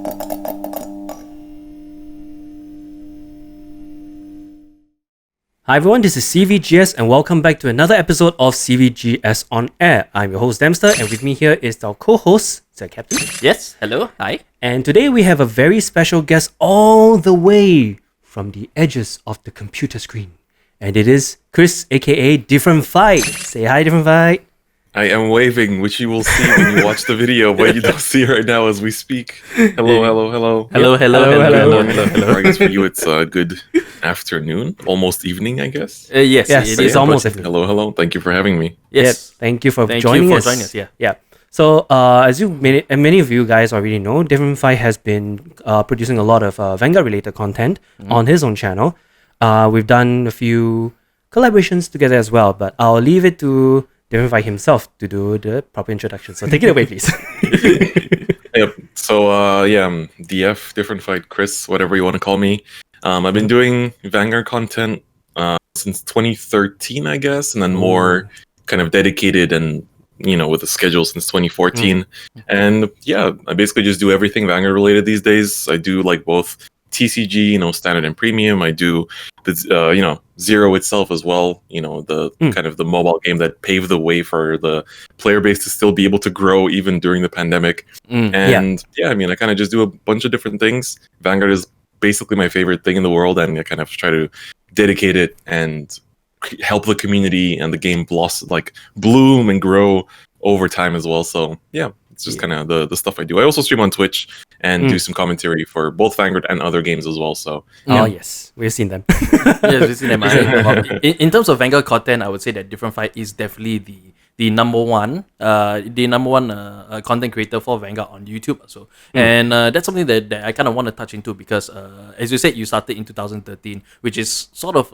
Hi everyone, this is CVGS and welcome back to another episode of CVGS on Air. I'm your host Dempster and with me here is our co-host, Sir Captain. Yes, hello, hi. And today we have a very special guest all the way from the edges of the computer screen. And it is Chris, aka DifferentFight. Say hi, DifferentFight. I am waving, which you will see when you watch the video, but you don't see right now as we speak. Hello. Hello. I guess for you it's good afternoon, almost evening, I guess. Yes, it is almost evening. Hello. Thank you for having me. Yes, thank you for joining us. Yeah. So, as many of you guys already know, DifferentFight has been producing a lot of Vanguard-related content on his own channel. We've done a few collaborations together as well, but I'll leave it to DifferentFight himself to do the proper introduction. So take it away, please. Yep. So, I'm DF, DifferentFight, Chris, whatever you want to call me. I've been doing Vanguard content since 2013, I guess, and then more kind of dedicated and, with a schedule since 2014. And yeah, I basically just do everything Vanguard related these days. I do like both TCG, standard and premium. I do the, Zero itself as well, the kind of the mobile game that paved the way for the player base to still be able to grow even during the pandemic. I kind of just do a bunch of different things. Vanguard is basically my favorite thing in the world, and I kind of try to dedicate it and help the community and the game bloom and grow over time as well. So yeah, it's just kind of the stuff I do. I also stream on Twitch and do some commentary for both Vanguard and other games as well. So yes, we've seen them. Yes, we've seen them. In terms of Vanguard content, I would say that DifferentFight is definitely the number one content creator for Vanguard on YouTube. So and that's something that I kind of want to touch into because as you said, you started in 2013, which is sort of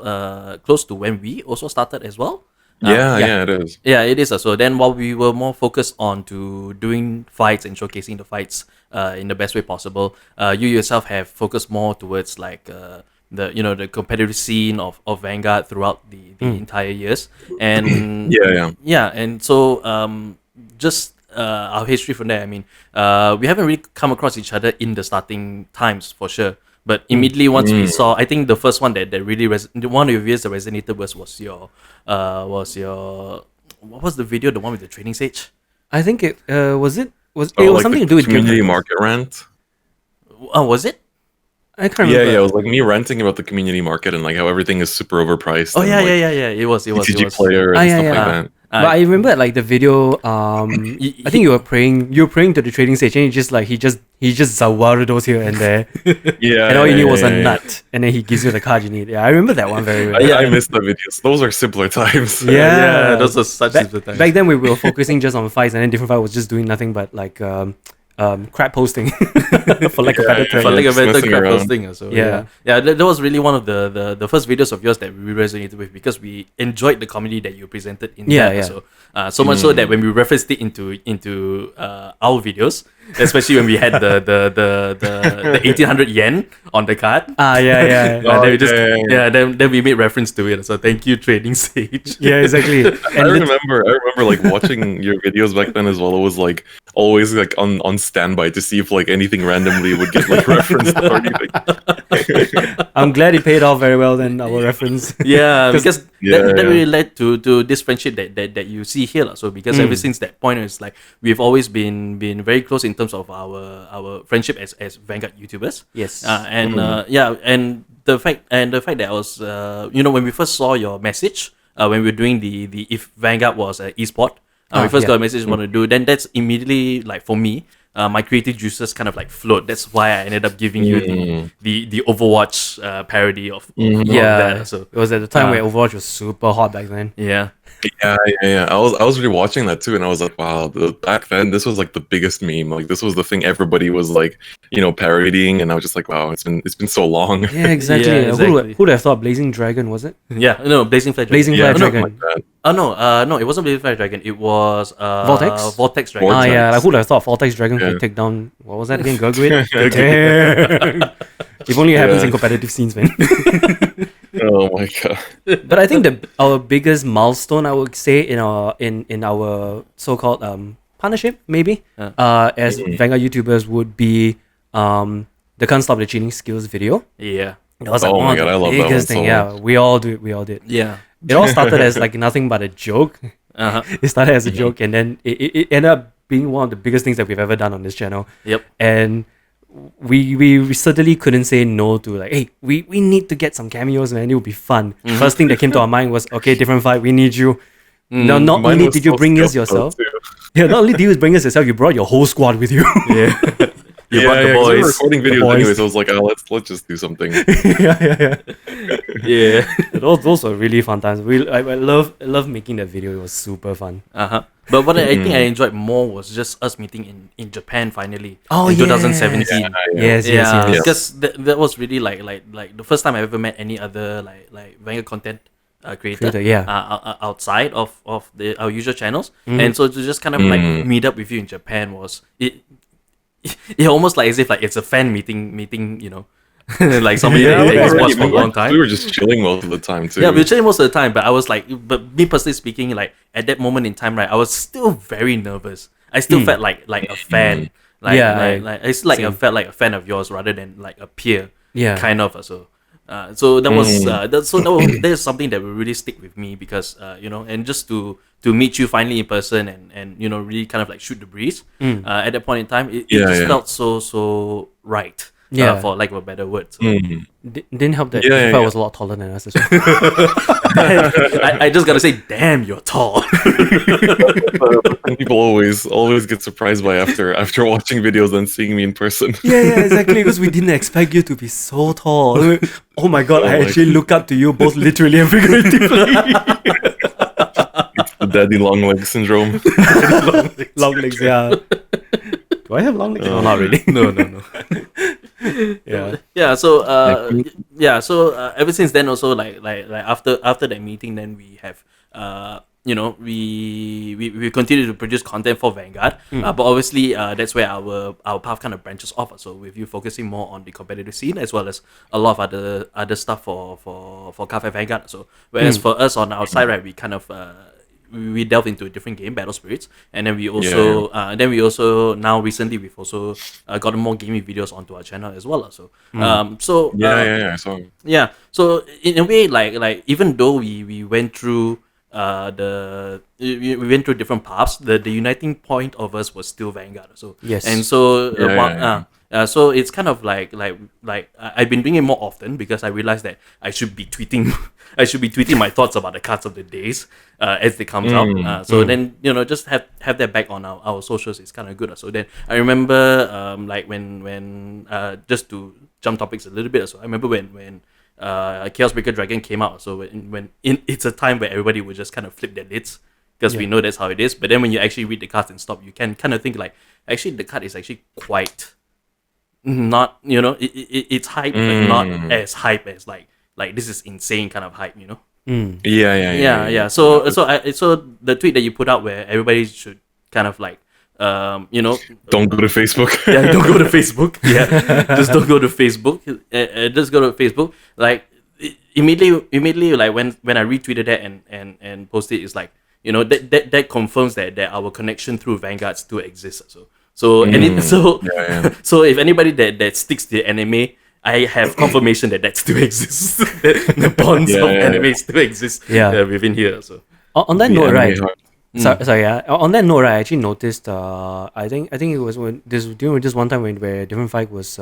close to when we also started as well. It is. Yeah, it is. So then while we were more focused on to doing fights and showcasing the fights in the best way possible, you yourself have focused more towards the competitive scene of Vanguard throughout the entire years. And and so just our history from there, we haven't really come across each other in the starting times for sure. But immediately once we saw, I think the first one that really one of your videos that resonated was your what was the video, the one with the training stage? I think it was something to do with community market rant. Was it? I can't remember. Yeah, it was like me ranting about the community market and like how everything is super overpriced. Oh, it was. TCG player and stuff like that. But I remember like the video. I think you were praying to the trading stage, and he just Zawarudos here and there. And all you need was a nut, and then he gives you the card you need. Yeah, I remember that one very well. I missed the videos. Those are simpler times. Yeah, those are such simpler times. Back then we were focusing just on fights, and then DifferentFight was just doing nothing but like crap posting for like a better term. For like a better crap posting. So yeah, that was really one of the first videos of yours that we resonated with because we enjoyed the comedy that you presented in that. So much so that when we referenced it into our videos, especially when we had the 1800 yen on the card. Then we made reference to it. So thank you, Trading Sage. Yeah, exactly. I remember like watching your videos back then as well. It was like always like on standby to see if like anything randomly would get like referenced or anything. I'm glad it paid off very well then, our reference. Yeah, because that really led to this friendship that you see here. So because ever since that point, it's like we've always been very close in terms of our friendship as Vanguard YouTubers. Yes. And the fact that I was when we first saw your message when we were doing the if Vanguard was an esport, we first got a message want to do, then that's immediately like for me, my creative juices kind of like flowed. That's why I ended up giving you the Overwatch parody of that. So it was at the time where Overwatch was super hot back then. Yeah. I was really watching that too, and I was like, wow, back then this was like the biggest meme. Like this was the thing everybody was like, parodying, and I was just like, wow, it's been so long. Yeah, exactly. Who would have thought Blazing Dragon was it? Yeah, no, Blazing Fire Dragon. Blazing Fire Dragon. No, it wasn't Blazing Fire Dragon. It was Vortex Dragon. Like who would have thought Vortex Dragon could take down, what was that again? Gurgwit? If only it happens in competitive scenes, man. Oh my god! But I think our biggest milestone, I would say, in our so-called partnership, maybe, as Vanguard YouTubers, would be the Can't Stop the Cheating Skills video. Yeah. It was like Oh one my of God, the I love that biggest one thing. so Yeah, we all did. Yeah. It all started as like nothing but a joke. Uh-huh. It started as a joke, and then it ended up being one of the biggest things that we've ever done on this channel. Yep. And we certainly couldn't say no to like, hey, we need to get some cameos, man. It would be fun. First thing that came to our mind was, okay, Different Fight, we need you. No, not Mine only was did you so bring us skillful, yourself, too. yeah, not only did you bring us yourself, you brought your whole squad with you. Yeah. You brought the 'cause we were boys. recording videos boys. anyways. I was like, oh, let's just do something. yeah. Yeah. Those were really fun times. I love making that video. It was super fun. Uh-huh. But what I think I enjoyed more was just us meeting in Japan finally. Oh, in yes. 2017. Yes. Because that was really like the first time I ever met any other like Vanguard content creator. Outside of our usual channels, and so to just kind of like meet up with you in Japan was it almost like as if like it's a fan meeting, you know. Like somebody that has watched for a long time. We were just chilling most of the time too. Yeah, we were chilling most of the time, but I was like, but me personally speaking, like at that moment in time, right, I was still very nervous. I still felt like a fan. I felt like a fan of yours rather than like a peer. Yeah. Kind of. So that was that's something that will really stick with me because you know, and just to meet you finally in person and you know, really kind of like shoot the breeze at that point in time, it just felt so right. For lack of a better word. So. Didn't help that I was a lot taller than us as well. I just gotta say, damn, you're tall. People always get surprised by after watching videos and seeing me in person. Yeah, exactly. Because we didn't expect you to be so tall. Oh my god, I actually look up to you both literally and figuratively. It's the daddy long leg syndrome. Long legs, yeah. Do I have long legs? No, not really. No. Yeah. So ever since then also like after that meeting, then we have you know, we continue to produce content for Vanguard, but obviously that's where our path kind of branches off. So with you focusing more on the competitive scene as well as a lot of other stuff for Cardfight Vanguard. So whereas for us on our side, right, we kind of we delve into a different game, Battle Spirits, and then we also now recently we've also gotten more gaming videos onto our channel as well. So I saw. Yeah, so in a way, like even though we went through we went through different paths, the uniting point of us was still Vanguard. So yes, and so so it's kind of like I've been doing it more often because I realized that I should be tweeting my thoughts about the cards of the days as they comes out. So then, you know, just have that back on our socials is kind of good. So then I remember like when just to jump topics a little bit. So I remember when Chaos Breaker Dragon came out. So it's a time where everybody would just kind of flip their lids because we know that's how it is. But then when you actually read the cards and stop, you can kind of think like, actually the card is actually quite not, you know, it's hype, but not as hype as like this is insane kind of hype, you know. Yeah. So the tweet that you put out where everybody should kind of like you know, don't go to Facebook. Don't go to Facebook. Just don't go to Facebook. Just go to Facebook. Like immediately like when I retweeted that and posted, it's like, you know, that confirms that our connection through Vanguard still exists. So if anybody that sticks to the anime, I have confirmation that still exists. The bonds of anime still exist within here. So on that note, right? Sorry. On that note, right, I actually noticed. I think it was during this one time where Different Fight was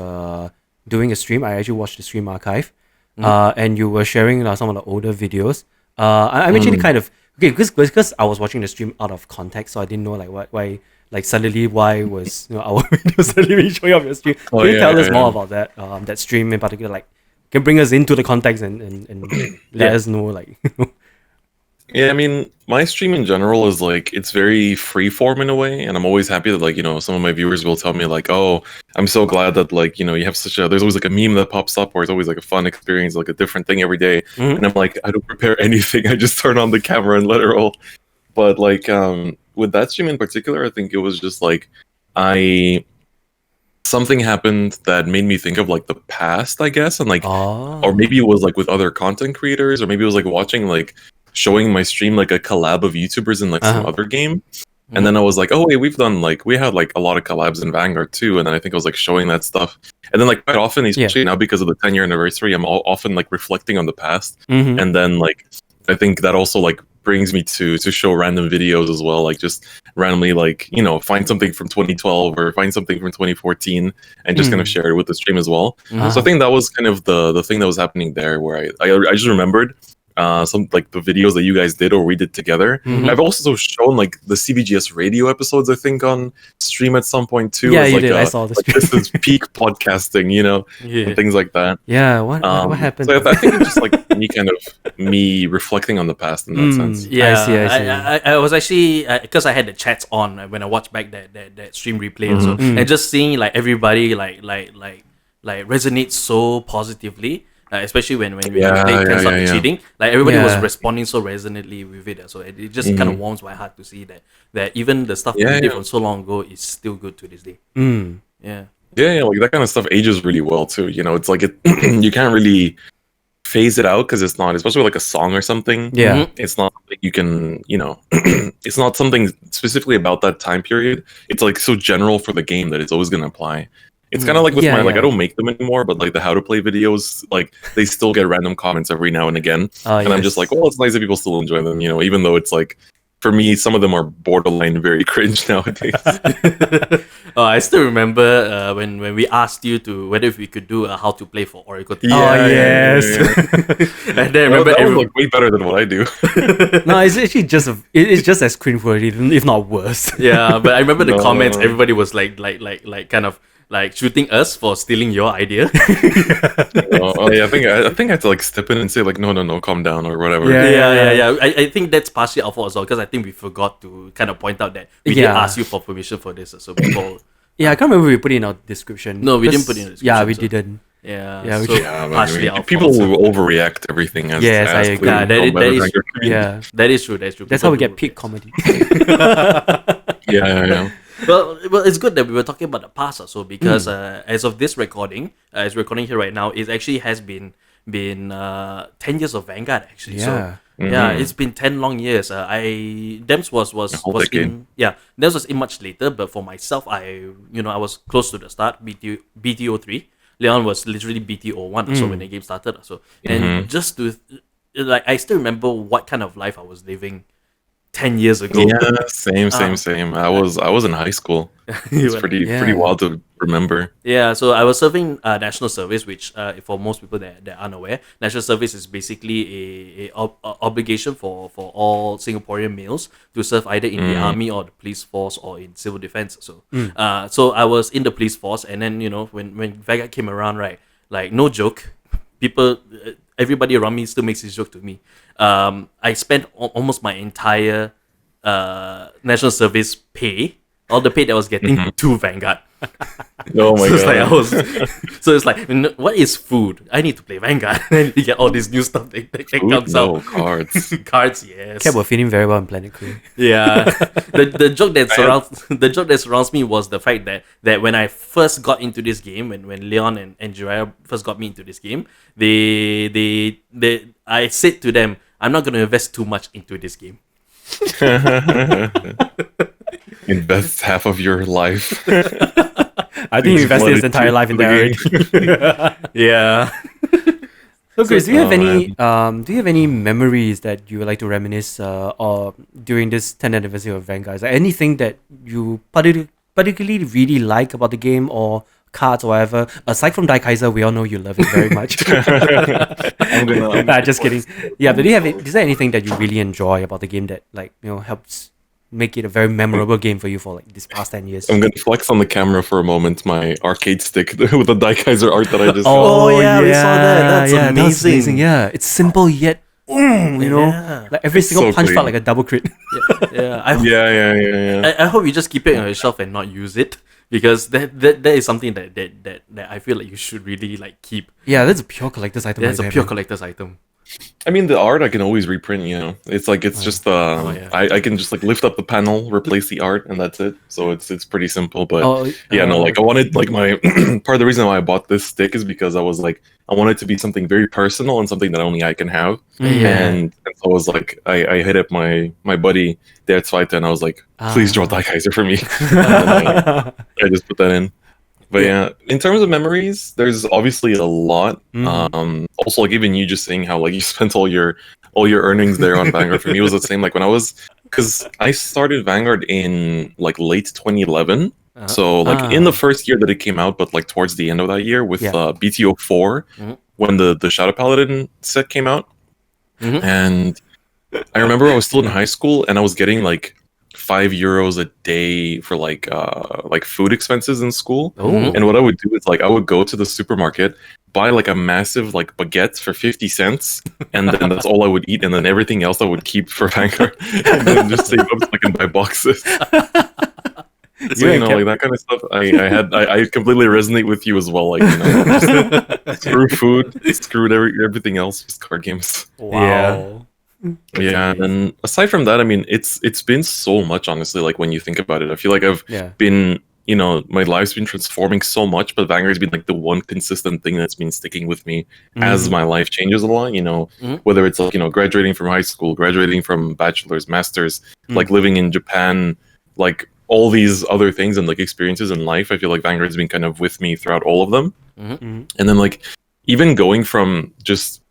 doing a stream. I actually watched the stream archive, and you were sharing some of the older videos. I'm actually kind of okay because I was watching the stream out of context, so I didn't know like why suddenly why was our video suddenly showing up your stream. Can you tell us more about that that stream in particular? Like, can bring us into the context and let us know like. Yeah, I mean, my stream in general is like, it's very freeform in a way, and I'm always happy that, like, you know, some of my viewers will tell me like, oh, I'm so glad that, like, you know, you have there's always like a meme that pops up, or it's always like a fun experience, like a different thing every day. And I'm like, I don't prepare anything, I just turn on the camera and let it roll. But like with that stream in particular, I think it was just like something happened that made me think of like the past, I guess, and like or maybe it was like with other content creators, or maybe it was like watching like showing my stream like a collab of YouTubers in like some other game. And then I was like, oh wait, we had like a lot of collabs in Vanguard too. And then I think I was like showing that stuff. And then like quite often, especially now because of the 10-year anniversary, I'm often like reflecting on the past. And then like I think that also like brings me to show random videos as well, like just randomly like, you know, find something from 2012 or find something from 2014 and just kind of share it with the stream as well. So I think that was kind of the thing that was happening there, where I just remembered some like the videos that you guys did or we did together. I've also shown like the CVGS radio episodes, I think, on stream at some point too. Yeah, as, you like, did. I saw this. like, this is peak podcasting, you know, and things like that. Yeah, what happened? So I think it's just like me reflecting on the past in that sense. Yeah, I see. I was actually because I had the chats on when I watched back that stream replay and so, and just seeing like everybody like resonate so positively. Especially when we played Can't Stop the Cheating, like everybody was responding so resonantly with it, so it just kind of warms my heart to see that even the stuff we did from so long ago is still good to this day. Yeah, like that kind of stuff ages really well too. You know, it's like you can't really phase it out because it's not, especially like a song or something. It's not like you can, you know, it's not something specifically about that time period. It's like so general for the game that it's always going to apply. It's kind of like with my, like, I don't make them anymore, but like the how to play videos, like they still get random comments every now and again. And I'm just like, well, it's nice that people still enjoy them, you know, even though it's like, for me, some of them are borderline very cringe nowadays. I still remember when we asked you whether if we could do a how to play for Oracle. And then I remember that was like way better than what I do. No, it's actually it's just as cringeworthy, if not worse. Yeah, but I remember the comments. Everybody was like kind of like shooting us for stealing your idea. I think I had to like step in and say like no, calm down or whatever. Yeah. I think that's partially our fault as well, because I think we forgot to kind of point out that we did ask you for permission for this. So people. I can't remember if we put it in our description. No, we didn't put it in the description. Yeah, we didn't. Yeah, partially people will overreact to everything. As I agree. That is true. That's how we get peak comedy. Yeah. Well, it's good that we were talking about the past also, because as of this recording, as we're recording here right now, it actually has been 10 years of Vanguard actually. Yeah. So it's been 10 long years. Dems was in much later, but for myself, I was close to the start, BTO 3. Leon was literally BTO 1, so when the game started. So and just to like, I still remember what kind of life I was living 10 years ago. Yeah, same. I was in high school. It's pretty wild to remember. Yeah, so I was serving national service, which for most people that are unaware, national service is basically a obligation for all Singaporean males to serve either in the army or the police force or in civil defense. So so I was in the police force, and then when Vanguard came around, right, like no joke, everybody around me still makes this joke to me. I spent almost my entire national service pay, all the pay that I was getting, to Vanguard. Oh my god! So it's like, what is food? I need to play Vanguard. I need to get all this new stuff that comes out. Cards. Cards, yes. Cap were feeling very well in Planet Crew. Yeah. the joke that surrounds me was the fact that when I first got into this game, when Leon and Jiraiya first got me into this game, I said to them, I'm not going to invest too much into this game. Invest half of your life. I think you invested his entire life in there. Yeah. So Chris, do you have any memories that you would like to reminisce or during this 10th anniversary of Vanguard? Like anything that you particularly really like about the game, or cards or whatever, aside from Dai Kaiser, we all know you love it very much. Just kidding. Yeah, but is there anything that you really enjoy about the game that helps make it a very memorable game for you for like this past 10 years? I'm gonna flex on the camera for a moment my arcade stick with the Dai Kaiser art that I just we saw that. That's amazing. That's amazing. Yeah, it's simple yet like every single punch felt like a double crit. I hope you just keep it on your shelf and not use it, because that is something that I feel like you should really like keep. Yeah, that's a pure collector's item. That's a pure collector's item. I mean, the art I can always reprint. It's like it's just I can just like lift up the panel, replace the art, and that's it. So it's pretty simple. But like I wanted like my part of the reason why I bought this stick is because I was like I wanted it to be something very personal and something that only I can have. And so I was like I hit up my buddy DOVA-SYNDROME, and I was like, please draw Daikaiser for me. And I just put that in. But yeah, in terms of memories, there's obviously a lot. Also, like even you just saying how like you spent all your earnings there on Vanguard. For me, it was the same. Like when because I started Vanguard in like late 2011. So like in the first year that it came out, but like towards the end of that year with BTO4, when the Shadow Paladin set came out, and I remember I was still in high school and I was getting like €5 a day for like food expenses in school. And what I would do is like I would go to the supermarket, buy like a massive like baguette for 50 cents, and then that's all I would eat, and then everything else I would keep for Vanguard, and then just save up so I can buy boxes. So like that kind of stuff. I completely resonate with you as well. Like just screw food, screwed everything else, just card games. Wow. Yeah, and aside from that, I mean, it's been so much, honestly. Like when you think about it, I feel like I've been, my life's been transforming so much, but Vanguard's been like the one consistent thing that's been sticking with me as my life changes a lot. Whether it's like graduating from high school, graduating from bachelor's, masters, like living in Japan, like all these other things and like experiences in life. I feel like Vanguard's been kind of with me throughout all of them. And then like even going from just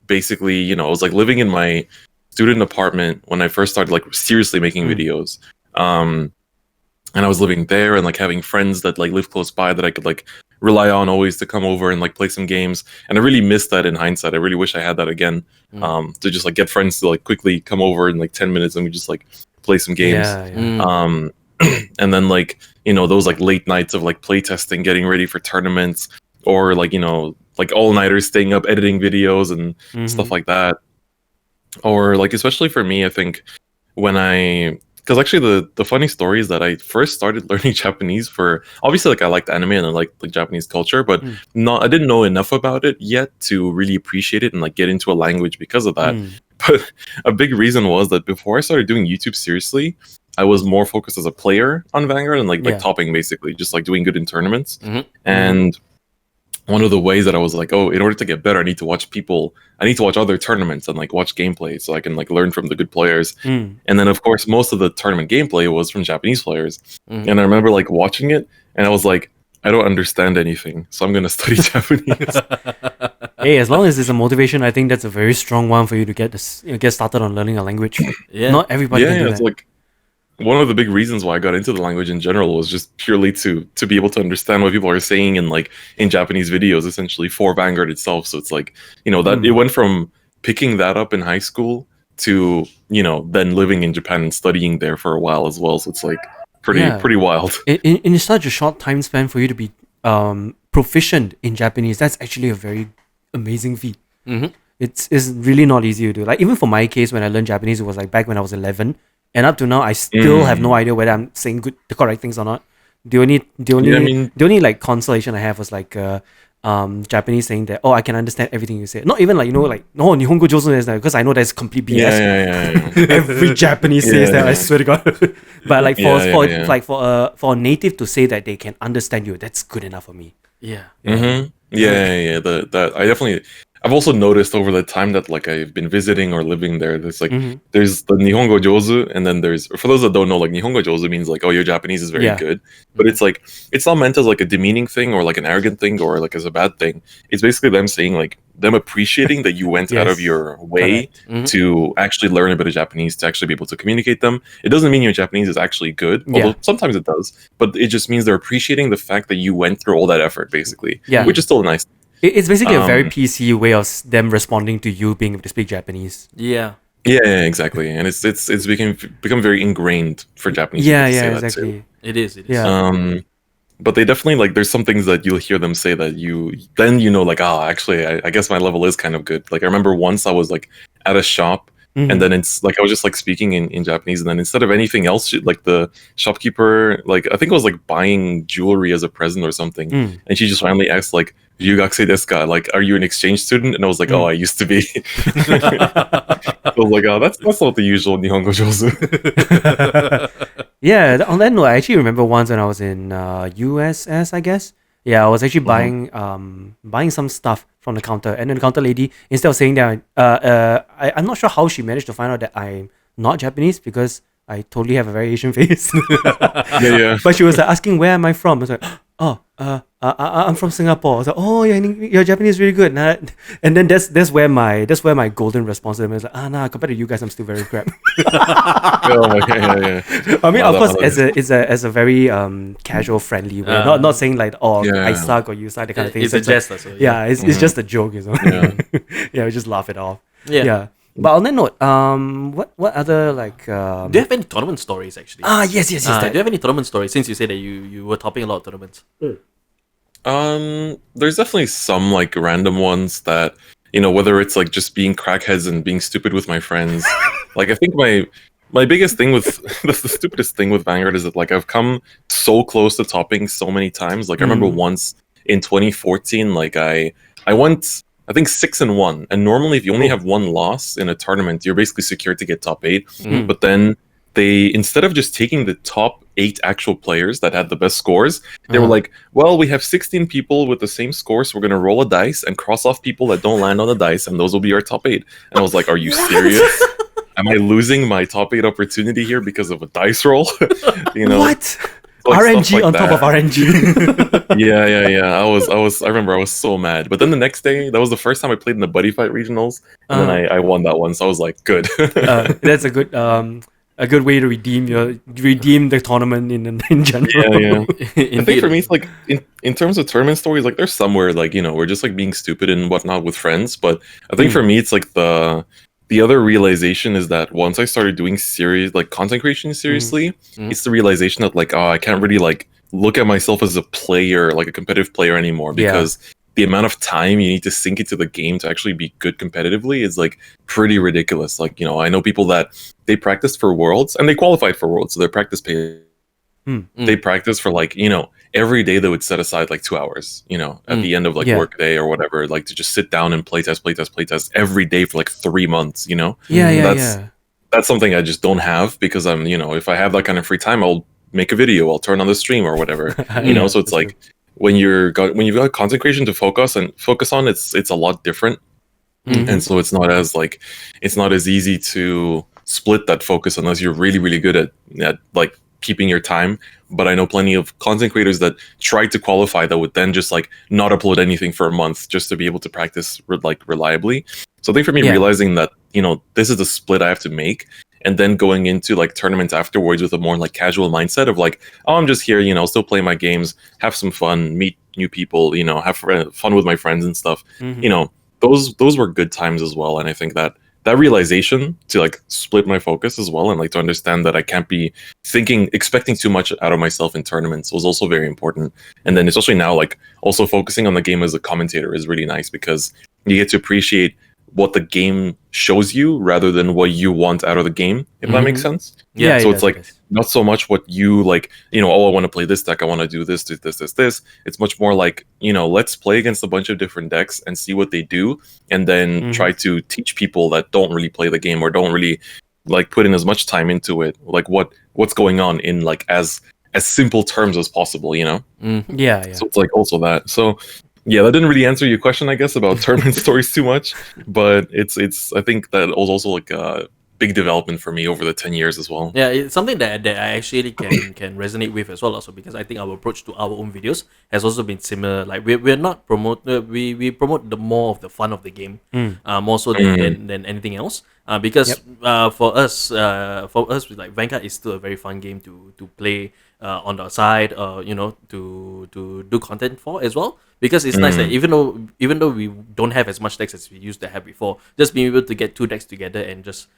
basically, I was like living in my student apartment when I first started like seriously making videos. And I was living there and like having friends that like live close by that I could like rely on always to come over and like play some games. And I really missed that in hindsight. I really wish I had that again. To just like get friends to like quickly come over in like 10 minutes and we just like play some games. And then like, those like late nights of like playtesting, getting ready for tournaments, or like, like all-nighters staying up editing videos and stuff like that. Or like especially for me, I think because actually the funny story is that I first started learning Japanese for obviously like I liked anime and I liked like Japanese culture, but I didn't know enough about it yet to really appreciate it and like get into a language because of that. But a big reason was that before I started doing YouTube seriously, I was more focused as a player on Vanguard and like topping, basically just like doing good in tournaments. And one of the ways that I was like, oh, in order to get better, I need to watch other tournaments and like watch gameplay so I can like learn from the good players. And then of course, most of the tournament gameplay was from Japanese players. And I remember like watching it and I was like, I don't understand anything, so I'm going to study Japanese. Hey, as long as it's a motivation, I think that's a very strong one for you to get started on learning a language. Not everybody can do that. It's like one of the big reasons why I got into the language in general was just purely to be able to understand what people are saying in Japanese videos, essentially for Vanguard itself. So it's like, that it went from picking that up in high school to, then living in Japan and studying there for a while as well. So it's like pretty wild. In such a short time span for you to be proficient in Japanese, that's actually a very amazing feat. It's really not easy to do. Like even for my case, when I learned Japanese, it was like back when I was 11. And up to now, I still have no idea whether I'm saying the correct things or not. The only like consolation I have was like Japanese saying that, oh, I can understand everything you say. Not even like, like, no, Nihongo Josu desu, because I know that's complete BS. Yeah. Every Japanese says that, I swear to God. But like for a native to say that they can understand you, that's good enough for me. I definitely. I've also noticed over the time that like I've been visiting or living there, there's like there's the Nihongo Jozu, and then there's, for those that don't know, like Nihongo Jozu means like, oh, your Japanese is very good, but it's like it's not meant as like a demeaning thing or like an arrogant thing or like as a bad thing. It's basically them saying like them appreciating that you went out of your way to actually learn a bit of Japanese, to actually be able to communicate them. It doesn't mean your Japanese is actually good, although sometimes it does, but it just means they're appreciating the fact that you went through all that effort, basically, which is still nice. It's basically a very PC way of them responding to you being able to speak Japanese. Yeah, exactly, and it's become very ingrained for Japanese. Exactly. It is. Yeah. But they definitely like. There's some things that you'll hear them say that like, actually, I guess my level is kind of good. Like I remember once I was like at a shop And then it's like I was just like speaking in Japanese, and then instead of anything else, like the shopkeeper, like I think it was like buying jewelry as a present or something, and she just finally asked like, "Ryugakusei desu ka?" Like, are you an exchange student? And I was like, "Oh, I used to be." I was like, "Oh, that's not the usual Nihongo jozu." Yeah, on that note, I actually remember once when I was in USS, I guess. Yeah, I was actually buying some stuff from the counter, and then the counter lady, instead of saying that, I'm not sure how she managed to find out that I'm not Japanese because I totally have a very Asian face. Yeah. But she was like, asking where am I from. I was like, oh, I'm from Singapore. I was like, oh, your Japanese is really good. And then that's where my golden response to them is like, nah, compared to you guys, I'm still very crap. Oh my god, yeah. I mean, of course, as a very casual, friendly way, not saying like, I suck or you suck, that kind of thing. It's a jest, like, so, yeah, it's just a joke, you know. Yeah. We just laugh it off. Yeah. But on that note, what other like? Do you have any tournament stories actually? Yes. Do you have any tournament stories since you said that you were topping a lot of tournaments? There's definitely some like random ones that, whether it's like just being crackheads and being stupid with my friends. Like I think my biggest thing with the stupidest thing with Vanguard is that like I've come so close to topping so many times. Like I remember once in 2014, like I went I think 6-1, and normally if you only have one loss in a tournament, you're basically secured to get top 8. But then they, instead of just taking the top 8 actual players that had the best scores, they were like, well, we have 16 people with the same score, so we're going to roll a dice and cross off people that don't land on the dice, and those will be our top 8. And I was like, are you serious? Am I losing my top 8 opportunity here because of a dice roll? What? Like RNG like on top of RNG. Yeah. I remember I was so mad. But then the next day, that was the first time I played in the Buddy Fight regionals, and then I won that one. So I was like, good. That's a good way to redeem the tournament in general. Yeah. I think for me, it's like in terms of tournament stories, like there's somewhere like we're just like being stupid and whatnot with friends. But I think for me, it's like the other realization is that once I started doing content creation seriously, it's the realization that like, I can't really like look at myself as a player, like a competitive player anymore, because the amount of time you need to sink into the game to actually be good competitively is like pretty ridiculous. Like, I know people that they practiced for Worlds and they qualified for Worlds, so their practice pay. They practice for like, every day they would set aside like 2 hours, at the end of like work day or whatever, like to just sit down and playtest every day for like 3 months, That's something I just don't have because I'm, if I have that kind of free time, I'll make a video, I'll turn on the stream or whatever, so it's like when you've got content creation to focus on, it's a lot different. And so it's not as easy to split that focus unless you're really, really good at like keeping your time. But I know plenty of content creators that tried to qualify that would then just like not upload anything for a month just to be able to practice reliably. So I think for me, realizing that this is the split I have to make, and then going into like tournaments afterwards with a more like casual mindset of like, oh, I'm just here, still play my games, have some fun, meet new people, have fun with my friends and stuff. Those were good times as well. And I think that realization to like split my focus as well and like to understand that I can't be expecting too much out of myself in tournaments was also very important. And then especially now, like also focusing on the game as a commentator is really nice because you get to appreciate what the game shows you rather than what you want out of the game, if that makes sense. So it's like not so much what you like, I want to play this deck, I want to do this. It's much more like, let's play against a bunch of different decks and see what they do, and then try to teach people that don't really play the game or don't really like put in as much time into it, like what's going on in like as simple terms as possible, So it's like also that. So yeah, that didn't really answer your question, I guess, about tournament stories too much, but it's I think that was also like a big development for me over the 10 years as well. Yeah, it's something that I actually can resonate with as well, also because I think our approach to our own videos has also been similar. Like we're not we promote the more of the fun of the game, more so than anything else. Because for us like Vanguard is still a very fun game to play on the side, to do content for as well. Because it's nice that even though we don't have as much decks as we used to have before, just being able to get 2 decks together and just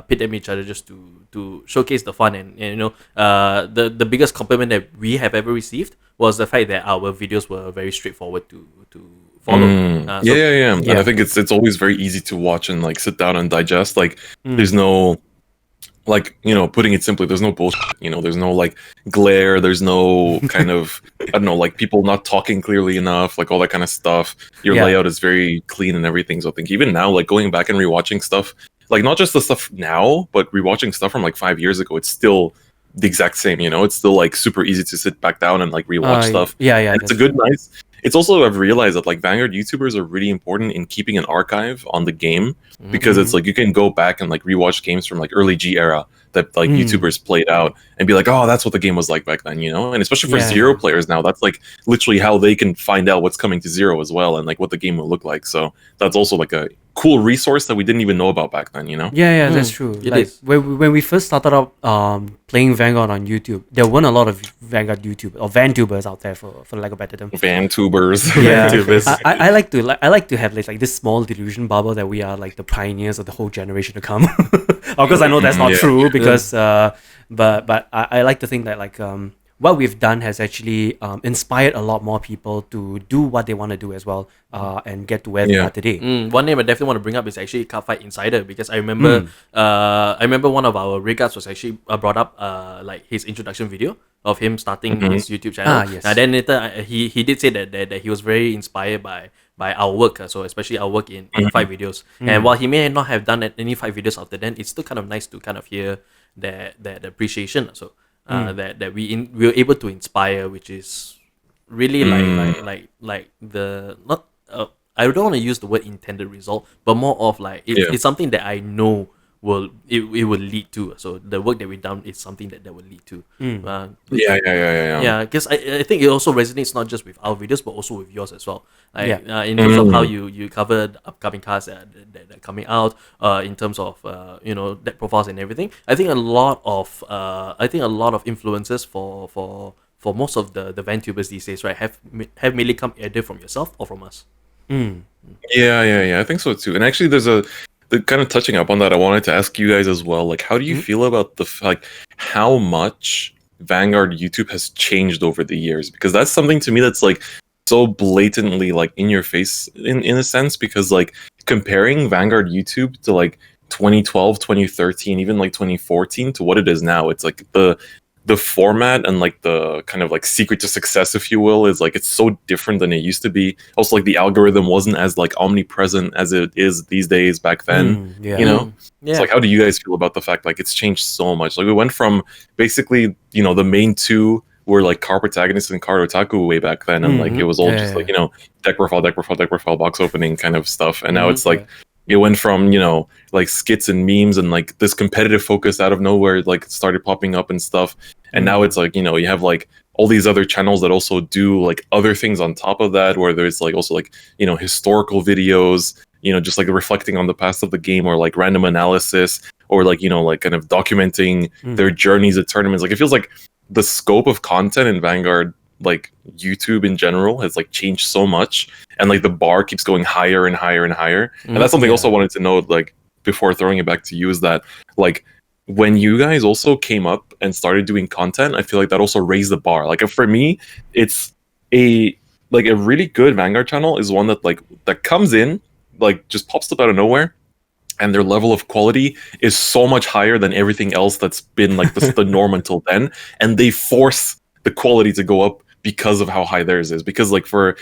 pit them each other just to showcase the fun and the biggest compliment that we have ever received was the fact that our videos were very straightforward to follow. Yeah. And I think it's always very easy to watch and like sit down and digest. Like there's no, like, you know, putting it simply, there's no bullshit, you know, there's no like glare, there's no kind of, I don't know, like people not talking clearly enough, like all that kind of stuff. Your layout is very clean and everything. So I think even now, like going back and rewatching stuff, like not just the stuff now, but rewatching stuff from like 5 years ago, it's still the exact same, you know, it's still like super easy to sit back down and like rewatch stuff. And it's a good, nice. It's also, I've realized that like Vanguard YouTubers are really important in keeping an archive on the game, because it's like you can go back and like rewatch games from like early G era that like YouTubers played out and be like, oh, that's what the game was like back then, you know? And especially for Zero players now, that's like literally how they can find out what's coming to Zero as well and like what the game will look like. So that's also like a cool resource that we didn't even know about back then, you know? Yeah, that's true. Like when we first started out playing Vanguard on YouTube, there weren't a lot of Vanguard YouTube or Vantubers out there, for lack of better term. Vantubers. Yeah, I like to have like this small delusion bubble that we are like the pioneers of the whole generation to come. Of course, I know that's not true because, but I like to think that like what we've done has actually inspired a lot more people to do what they want to do as well, and get to where they are today. One name I definitely want to bring up is actually Cardfight Insider, because I remember one of our regards was actually brought up like his introduction video of him starting his YouTube channel. And then later he did say that he was very inspired by our work, so especially our work in fight videos. And while he may not have done any fight videos after then, it's still kind of nice to kind of hear that appreciation. So that we were able to inspire, which is really like the not I don't want to use the word intended result, but more of like it's something that I know it will lead to. So the work that we've done is something that will lead to. Because I think it also resonates not just with our videos but also with yours as well. Like, in terms of how you cover the upcoming cars that are coming out, in terms of deck profiles and everything. I think a lot of influences for most of the VanTubers these days, right, have mainly come either from yourself or from us. I think so too. And actually the kind of touching up on that, I wanted to ask you guys as well, like how do you feel about how much Vanguard YouTube has changed over the years? Because that's something to me that's like so blatantly like in your face in a sense, because like comparing Vanguard YouTube to like 2012, 2013, even like 2014 to what it is now, it's like the format and like the kind of like secret to success, if you will, is like it's so different than it used to be. Also, like the algorithm wasn't as like omnipresent as it is these days back then. You know? It's like, how do you guys feel about the fact like it's changed so much? Like we went from basically, you know, the main two were like Car Protagonist and Car Otaku way back then, and like it was all just like, you know, deck profile, box opening kind of stuff. And now it's like it went from, you know, like skits and memes and like this competitive focus out of nowhere, like started popping up and stuff. And now it's like, you know, you have like all these other channels that also do like other things on top of that, where there's like also like, you know, historical videos, you know, just like reflecting on the past of the game, or like random analysis, or like, you know, like kind of documenting their journeys at tournaments. Like it feels like the scope of content in Vanguard, like YouTube in general, has like changed so much, and like the bar keeps going higher and higher and higher. And that's something also I wanted to know, like before throwing it back to you, is that like when you guys also came up and started doing content, I feel like that also raised the bar. Like for me, it's a really good Vanguard channel is one that comes in, like just pops up out of nowhere, and their level of quality is so much higher than everything else that's been like the norm until then, and they force the quality to go up because of how high theirs is. Because like for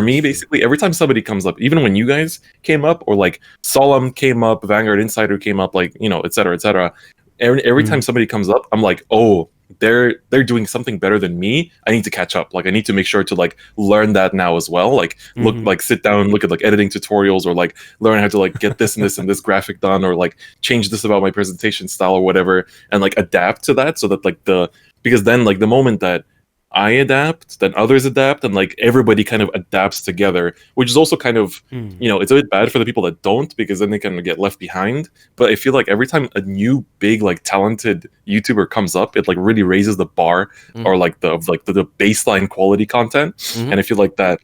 me, basically every time somebody comes up, even when you guys came up, or like Solemn came up, Vanguard Insider came up, like, you know, etc. Every time somebody comes up, I'm like, oh, they're doing something better than me. I need to catch up. Like I need to make sure to like learn that now as well. Like look, like sit down, look at like editing tutorials, or like learn how to like get this and this and this graphic done, or like change this about my presentation style or whatever, and like adapt to that, so that like because then like the moment that I adapt, then others adapt, and like everybody kind of adapts together, which is also kind of, you know, it's a bit bad for the people that don't, because then they kind of get left behind. But I feel like every time a new big like talented YouTuber comes up, it like really raises the bar, or like the baseline quality content. And I feel like that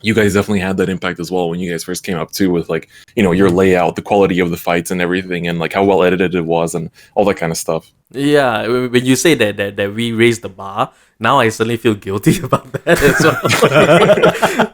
you guys definitely had that impact as well when you guys first came up too, with like, you know, your layout, the quality of the fights and everything, and like how well edited it was and all that kind of stuff. Yeah, when you say that we raised the bar, now I suddenly feel guilty about that as well.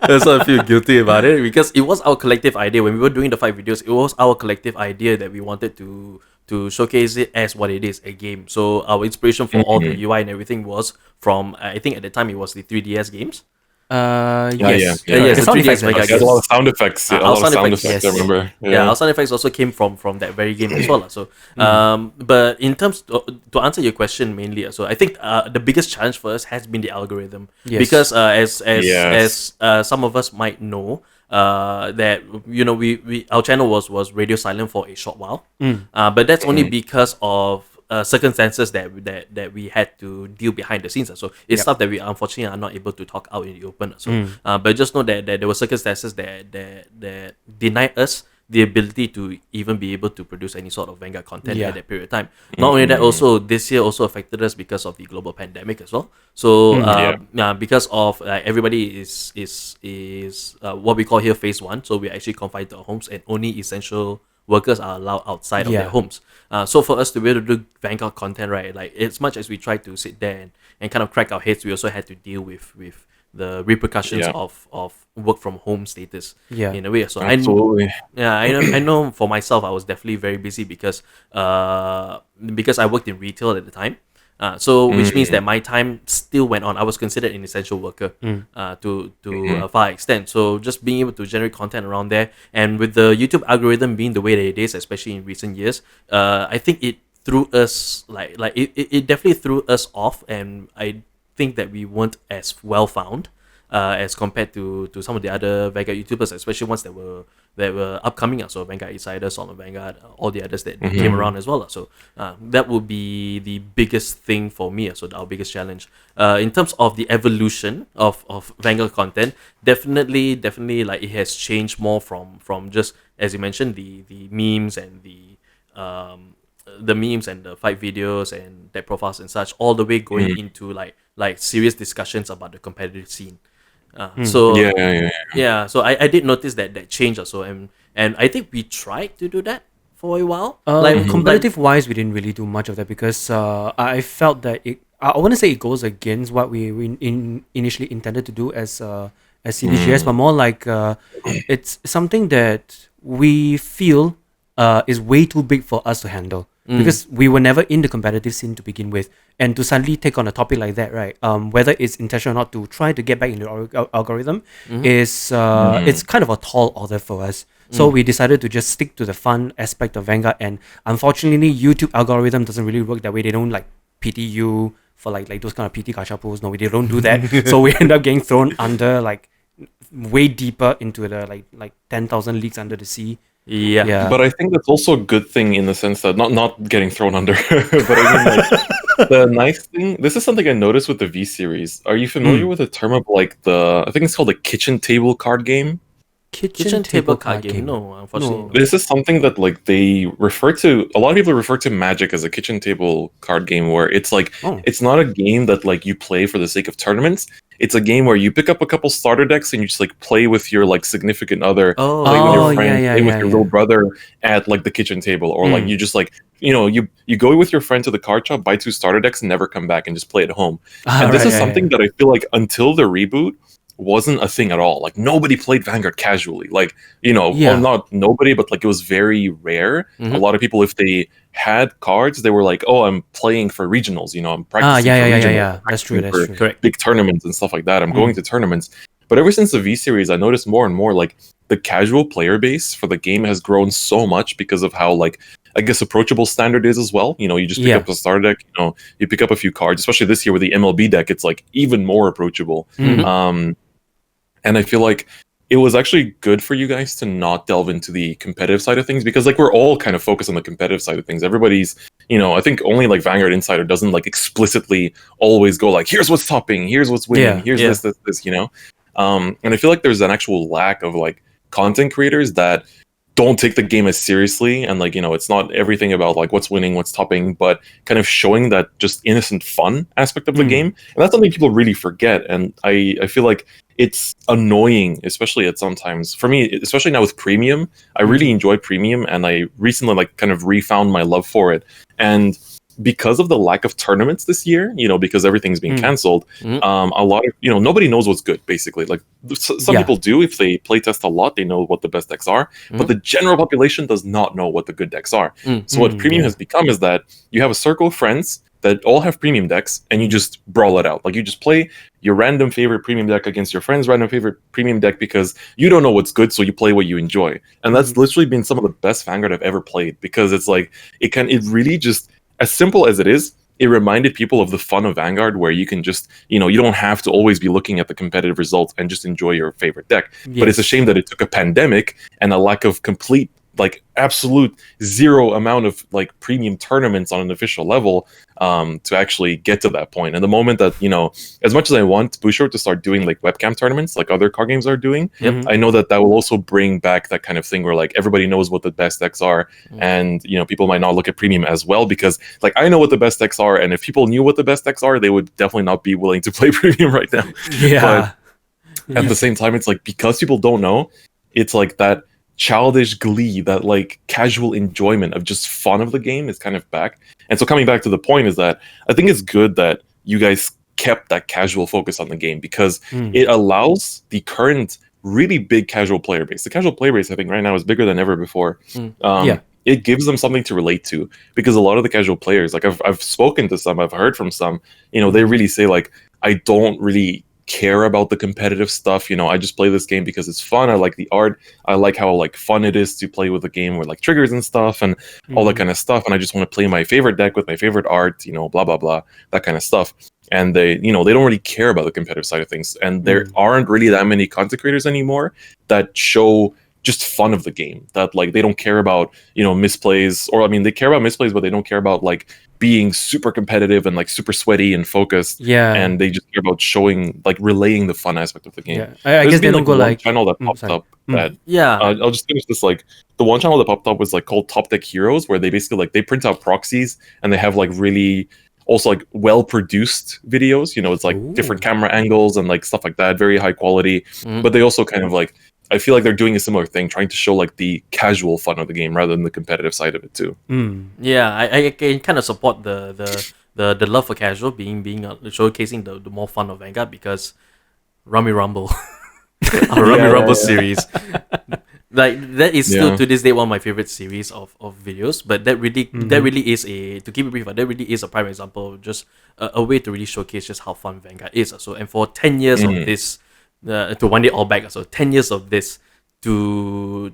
That's why I feel guilty about it, because it was our collective idea. When we were doing the fight videos, it was our collective idea that we wanted to showcase it as what it is, a game. So our inspiration for all the UI and everything was from, I think at the time it was the 3DS games. Yes. The sound 3DS effects Vanguard Like, a games. lot of sound effects. A lot of sound effects, yes. I remember. Yeah, our sound effects also came from that very game as well. So, but in terms to answer your question mainly, so I think the biggest challenge for us has been the algorithm, because as some of us might know, that you know we our channel was radio silent for a short while, but that's only because of circumstances that we had to deal behind the scenes. So it's stuff that we unfortunately are not able to talk out in the open. So, but just know that there were circumstances that denied us the ability to even be able to produce any sort of Vanguard content at that period of time. Not only that, also this year also affected us because of the global pandemic as well. So because of everybody is what we call here phase 1. So we're actually confined to our homes, and only essential workers are allowed outside of their homes. So for us to be able to do Vanguard content, right, like as much as we tried to sit there and kind of crack our heads, we also had to deal with the repercussions of work from home status in a way. So absolutely. I know for myself, I was definitely very busy because I worked in retail at the time. So which means that my time still went on. I was considered an essential worker to a far extent. So just being able to generate content around there, and with the YouTube algorithm being the way that it is, especially in recent years, I think it threw us it definitely threw us off, and I think that we weren't as well found as compared to some of the other Vanguard YouTubers, especially ones that were upcoming. So Vanguard Insider, Solid Vanguard, all the others that came around as well. So that would be the biggest thing for me. So our biggest challenge in terms of the evolution of Vanguard content, definitely like it has changed more from just, as you mentioned, the memes and the memes and the fight videos and deck profiles and such, all the way going into like serious discussions about the competitive scene. So I did notice that change also, and I think we tried to do that for a while. Competitive wise, we didn't really do much of that, because I felt that I want to say it goes against what we initially intended to do as CVGS, but more like it's something that we feel is way too big for us to handle. Because we were never in the competitive scene to begin with, and to suddenly take on a topic like that, right? Whether it's intentional or not, to try to get back into the algorithm is it's kind of a tall order for us. So we decided to just stick to the fun aspect of Vanguard, and unfortunately, YouTube algorithm doesn't really work that way. They don't like pity you for like those kind of PT gacha pools. No, they don't do that. So we end up getting thrown under like way deeper into the like 10,000 leagues under the sea. Yeah. But I think that's also a good thing in the sense that not getting thrown under, but I mean, like, the nice thing. This is something I noticed with the V series. Are you familiar with the term of like I think it's called a kitchen table card game? Kitchen table card game? No, unfortunately. No. This is something that like they refer to. A lot of people refer to Magic as a kitchen table card game, where it's like it's not a game that like you play for the sake of tournaments. It's a game where you pick up a couple starter decks and you just like play with your like significant other, play with your friend, play with your little brother at like the kitchen table, or like you just like you go with your friend to the card shop, buy 2 starter decks, and never come back and just play at home. And this is something that I feel like until the reboot wasn't a thing at all. Like nobody played Vanguard casually. Like well, not nobody, but like it was very rare. A lot of people, if they had cards, they were like, "Oh, I'm playing for regionals. I'm practicing for regionals. That's true. Correct. Big tournaments and stuff like that. I'm going to tournaments." But ever since the V series, I noticed more and more like the casual player base for the game has grown so much because of how like I guess approachable standard is as well. You just pick up a starter deck. You pick up a few cards, especially this year with the MLB deck. It's like even more approachable. And I feel like it was actually good for you guys to not delve into the competitive side of things, because like we're all kind of focused on the competitive side of things. Everybody's, I think only like Vanguard Insider doesn't like explicitly always go like, here's what's topping, here's what's winning, here's this. And I feel like there's an actual lack of like content creators that don't take the game as seriously, and like, it's not everything about like what's winning, what's topping, but kind of showing that just innocent fun aspect of the game. And that's something people really forget. And I feel like it's annoying, especially at sometimes for me, especially now with premium. I really enjoy premium, and I recently like kind of refound my love for it. And because of the lack of tournaments this year, because everything's being canceled, a lot of, nobody knows what's good, basically. Like, some people do. If they playtest a lot, they know what the best decks are, but the general population does not know what the good decks are. So what premium has become is that you have a circle of friends that all have premium decks, and you just brawl it out. Like, you just play your random favorite premium deck against your friend's random favorite premium deck, because you don't know what's good, so you play what you enjoy. And that's literally been some of the best Vanguard I've ever played, because it's like, it really just, as simple as it is, it reminded people of the fun of Vanguard, where you can just, you don't have to always be looking at the competitive results and just enjoy your favorite deck. Yes. But it's a shame that it took a pandemic and a lack of complete, like, absolute zero amount of like premium tournaments on an official level to actually get to that point. And the moment that, as much as I want Bushiroad to start doing like webcam tournaments like other card games are doing, I know that will also bring back that kind of thing where like everybody knows what the best decks are, and people might not look at premium as well, because like I know what the best decks are, and if people knew what the best decks are, they would definitely not be willing to play premium right now. But at the same time, it's like, because people don't know, it's like that childish glee, that like casual enjoyment of just fun of the game is kind of back. And so coming back to the point is that I think it's good that you guys kept that casual focus on the game, because it allows the current really big casual player base. The casual player base, I think right now, is bigger than ever before. It gives them something to relate to, because a lot of the casual players, like I've spoken to some, I've heard from some, they really say like, I don't really care about the competitive stuff. I just play this game because it's fun. I like the art. I like how like fun it is to play with a game with like triggers and stuff and all that kind of stuff. And I just want to play my favorite deck with my favorite art, blah, blah, blah, that kind of stuff. And they, they don't really care about the competitive side of things. And there aren't really that many content creators anymore that show just fun of the game, that like they don't care about misplays, or I mean they care about misplays, but they don't care about like being super competitive and like super sweaty and focused. And they just care about showing, like, relaying the fun aspect of the game. I guess they don't go like channel that popped up that I'll just finish this. Like, the one channel that popped up was like called Top Deck Heroes, where they basically like they print out proxies, and they have like really also like well produced videos. It's like different camera angles and like stuff like that, very high quality. But they also kind of like, I feel like they're doing a similar thing, trying to show like the casual fun of the game rather than the competitive side of it too. Yeah, I can kind of support the love for casual being showcasing the more fun of Vanguard, because Rummy Rumble, our Rummy Rumble series, like that is still to this day one of my favorite series of videos. But that really is to keep it brief, that really is a prime example of just a way to really showcase just how fun Vanguard is. So, and for 10 years of this. To wind it all back, so 10 years of this to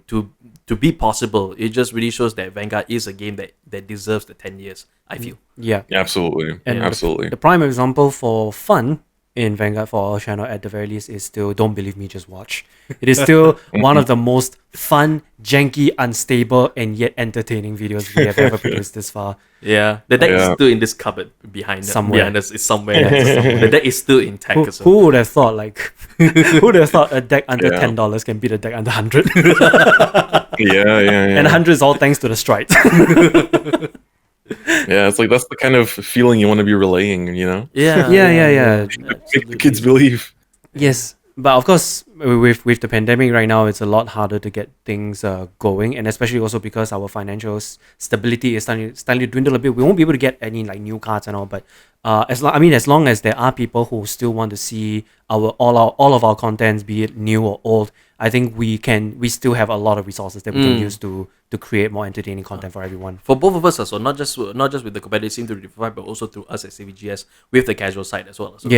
be possible, it just really shows that Vanguard is a game that deserves the 10 years, I feel. Yeah, absolutely. And absolutely. The prime example for fun in Vanguard for our channel, at the very least, is still Don't Believe Me, Just Watch. It is still one of the most fun, janky, unstable, and yet entertaining videos we have ever produced this far. Yeah, the deck is still in this cupboard behind us. It's somewhere. The deck is still intact. Who would have thought, like, who would have thought a deck under $10 can beat a deck under 100? And 100 is all thanks to the stride. Yeah, it's like that's the kind of feeling you want to be relaying, Yeah. Make the kids believe. Yes, but of course, with the pandemic right now, it's a lot harder to get things going, and especially also because our financial stability is starting to dwindle a bit. We won't be able to get any like new cards and all, but as long as there are people who still want to see all of our contents, be it new or old, I think we still have a lot of resources that we can use to create more entertaining content for everyone. For both of us, so not just with the competitive scene through DifferentFight, but also through us at CVGS with the casual side as well. So,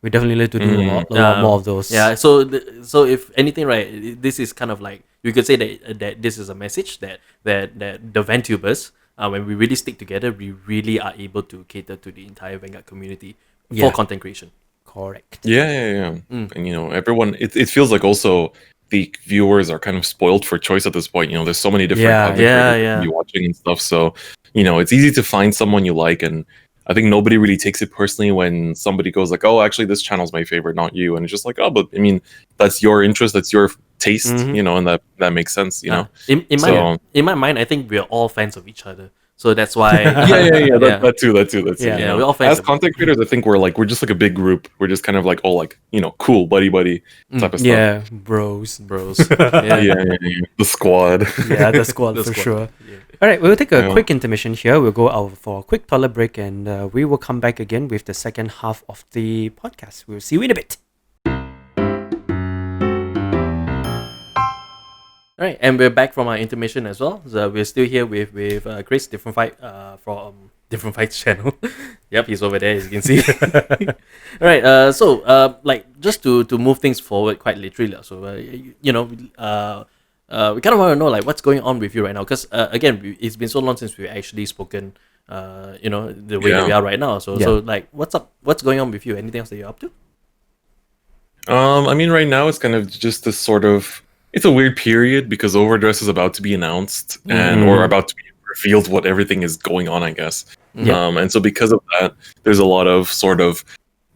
we definitely need to do a lot more of those. Yeah. So if anything, right, this is kind of like, you could say that this is a message that the VanTubers, when we really stick together, we really are able to cater to the entire Vanguard community for content creation. Correct. Yeah. And everyone, it feels like also the viewers are kind of spoiled for choice at this point. There's so many different content creators to be watching and stuff. So, it's easy to find someone you like. And I think nobody really takes it personally when somebody goes like, oh, actually this channel's my favorite, not you. And it's just like, oh, but I mean, that's your interest, that's your taste, you know, and that makes sense, you know. In my mind, I think we're all fans of each other. So that's why. That too. Yeah, we're all fans as content creators, I think we're just like a big group. We're just kind of like all like, you know, cool buddy type of stuff. Yeah, bros. Yeah. The squad. Yeah, the squad for sure. Yeah. All right, we'll take a quick intermission here. We'll go out for a quick toilet break, and we will come back again with the second half of the podcast. We'll see you in a bit. All right, and we're back from our intermission as well. So we're still here with Chris, DifferentFight from DifferentFight's channel. Yep, he's over there, as you can see. All right, so like just to move things forward quite literally. So you know, we kind of want to know like what's going on with you right now, because again, it's been so long since we actually spoken. You know, the way that we are right now. So like, what's up? What's going on with you? Anything else that you're up to? I mean, right now it's kind of just this sort of. It's a weird period because OverDress is about to be announced or about to be revealed what everything is going on, I guess. And so because of that, there's a lot of sort of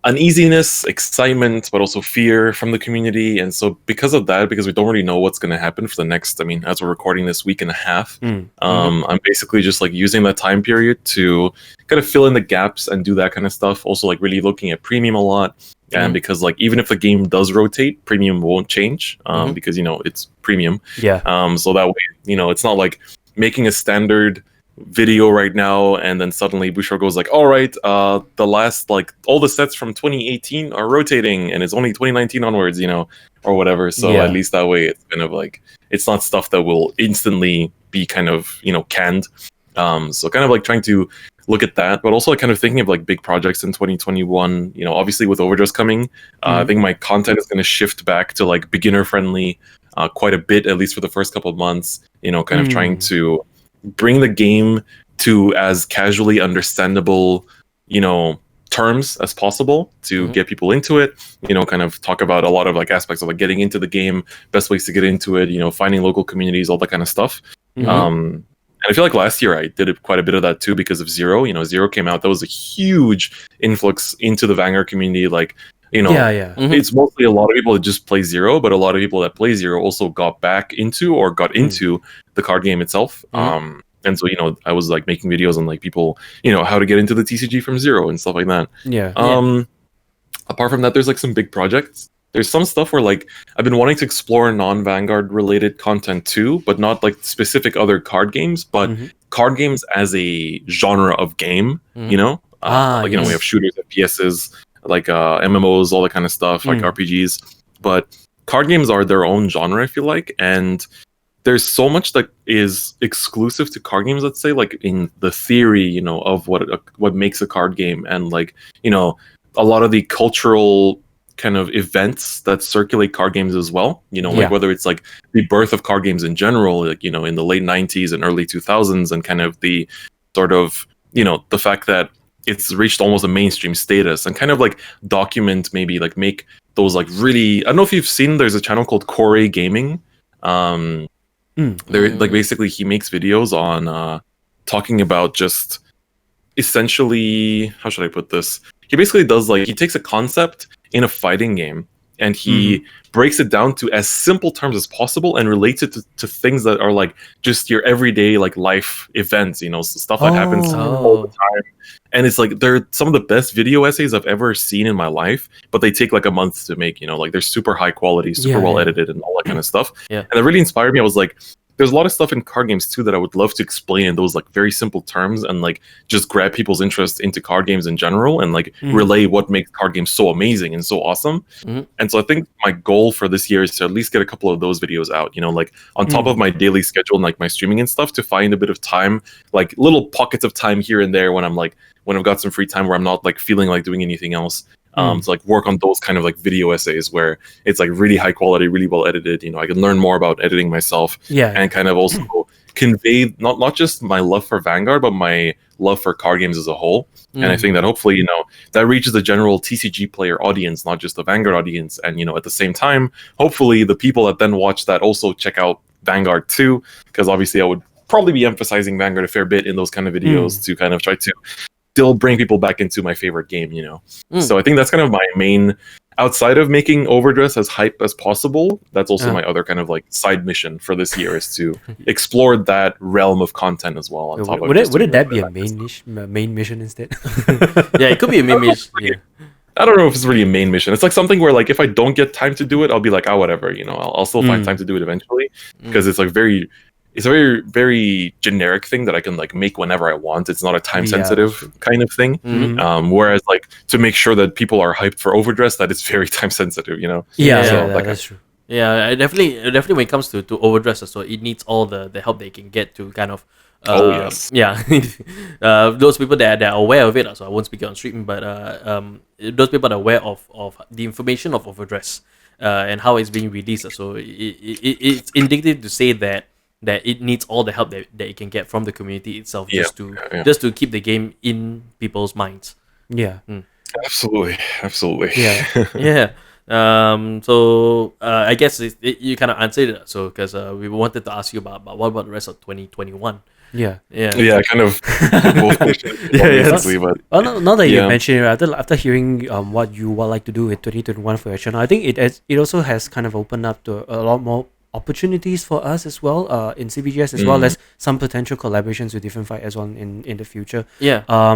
uneasiness, excitement, but also fear from the community. And so because of that, because we don't really know what's going to happen for the next, I mean, as we're recording this week and a half, I'm basically just like using that time period to kind of fill in the gaps and do that kind of stuff. Also like really looking at premium a lot. And because like even if the game does rotate, premium won't change because you know it's premium. So that way, you know, it's not like making a standard video right now and then suddenly Bouchard goes like, all right, the last like all the sets from 2018 are rotating and it's only 2019 onwards, you know, or whatever. So at least that way it's kind of like it's not stuff that will instantly be kind of, you know, canned. So kind of like trying to look at that, but also like kind of thinking of like big projects in 2021, you know, obviously with OverDress coming, I think my content is going to shift back to like beginner friendly quite a bit, at least for the first couple of months, you know, kind of trying to bring the game to as casually understandable, you know, terms as possible to get people into it, you know, kind of talk about a lot of like aspects of like getting into the game, best ways to get into it, you know, finding local communities, all that kind of stuff. And I feel like last year I did quite a bit of that too because of Zero. You know, Zero came out. That was a huge influx into the Vanguard community. Like, you know, it's mostly a lot of people that just play Zero, but a lot of people that play Zero also got back into or got into the card game itself. And so, you know, I was like making videos on like people, you know, how to get into the TCG from Zero and stuff like that. Apart from that, there's like some big projects. There's some stuff where like I've been wanting to explore non-Vanguard related content too, but not like specific other card games, but card games as a genre of game, you know? Like, you know, we have shooters, FPSs, like MMOs, all that kind of stuff, like RPGs. But card games are their own genre, I feel like. And there's so much that is exclusive to card games, let's say, like in the theory, you know, of what makes a card game. And like, you know, a lot of the cultural kind of events that circulate card games as well, you know, like whether it's like the birth of card games in general, like, you know, in the late 90s and early 2000s, and kind of the sort of, you know, the fact that it's reached almost a mainstream status, and kind of like document, maybe like make those like really, I don't know if you've seen, there's a channel called Core Gaming. There, like basically he makes videos on talking about just essentially, how should I put this? He basically does like, he takes a concept in a fighting game and he breaks it down to as simple terms as possible and relates it to things that are like just your everyday like life events, you know, stuff that happens all the time. And it's like, they're some of the best video essays I've ever seen in my life, but they take like a month to make, you know, like they're super high quality, super well edited and all that kind of stuff. And it really inspired me. I was like, there's a lot of stuff in card games too that I would love to explain in those like very simple terms and like just grab people's interest into card games in general and like relay what makes card games so amazing and so awesome. And so I think my goal for this year is to at least get a couple of those videos out, you know, like on top of my daily schedule and like my streaming and stuff, to find a bit of time, like little pockets of time here and there when I'm like, when I've got some free time where I'm not like feeling like doing anything else. To like work on those kind of like video essays where it's like really high quality, really well edited. You know, I can learn more about editing myself, and kind of also convey not just my love for Vanguard, but my love for card games as a whole. And I think that hopefully, you know, that reaches the general TCG player audience, not just the Vanguard audience. And, you know, at the same time, hopefully the people that then watch that also check out Vanguard too, because obviously I would probably be emphasizing Vanguard a fair bit in those kind of videos to kind of try to still bring people back into my favorite game, you know. So I think that's kind of my main, outside of making Overdress as hype as possible, that's also my other kind of like side mission for this year, is to explore that realm of content as well. On top of wouldn't that be a main mission instead? Yeah, it could be a main mission. Yeah. I don't know if it's really a main mission. It's like something where like if I don't get time to do it, I'll be like, whatever, you know, I'll still find time to do it eventually, because it's like it's a very, very generic thing that I can like make whenever I want. It's not a time sensitive kind of thing. Whereas like to make sure that people are hyped for Overdress, that is very time sensitive, you know. That's true. Yeah, I definitely when it comes to Overdress, so it needs all the help they can get to kind of those people that are aware of it. So I won't speak on stream, but those people that are aware of the information of Overdress and how it's being released. So it's indicative to say that it needs all the help that it can get from the community itself, just to keep the game in people's minds. Yeah. Absolutely. Yeah. Yeah. So I guess you kind of answered it. So because we wanted to ask you about what about the rest of 2021? Yeah. Kind of both questions, obviously, but now that you mentioned it, after hearing what you would like to do in 2021 for your channel, I think it also has kind of opened up to a lot more opportunities for us as well in CVGS, as well as some potential collaborations with DifferentFight as well in the future. I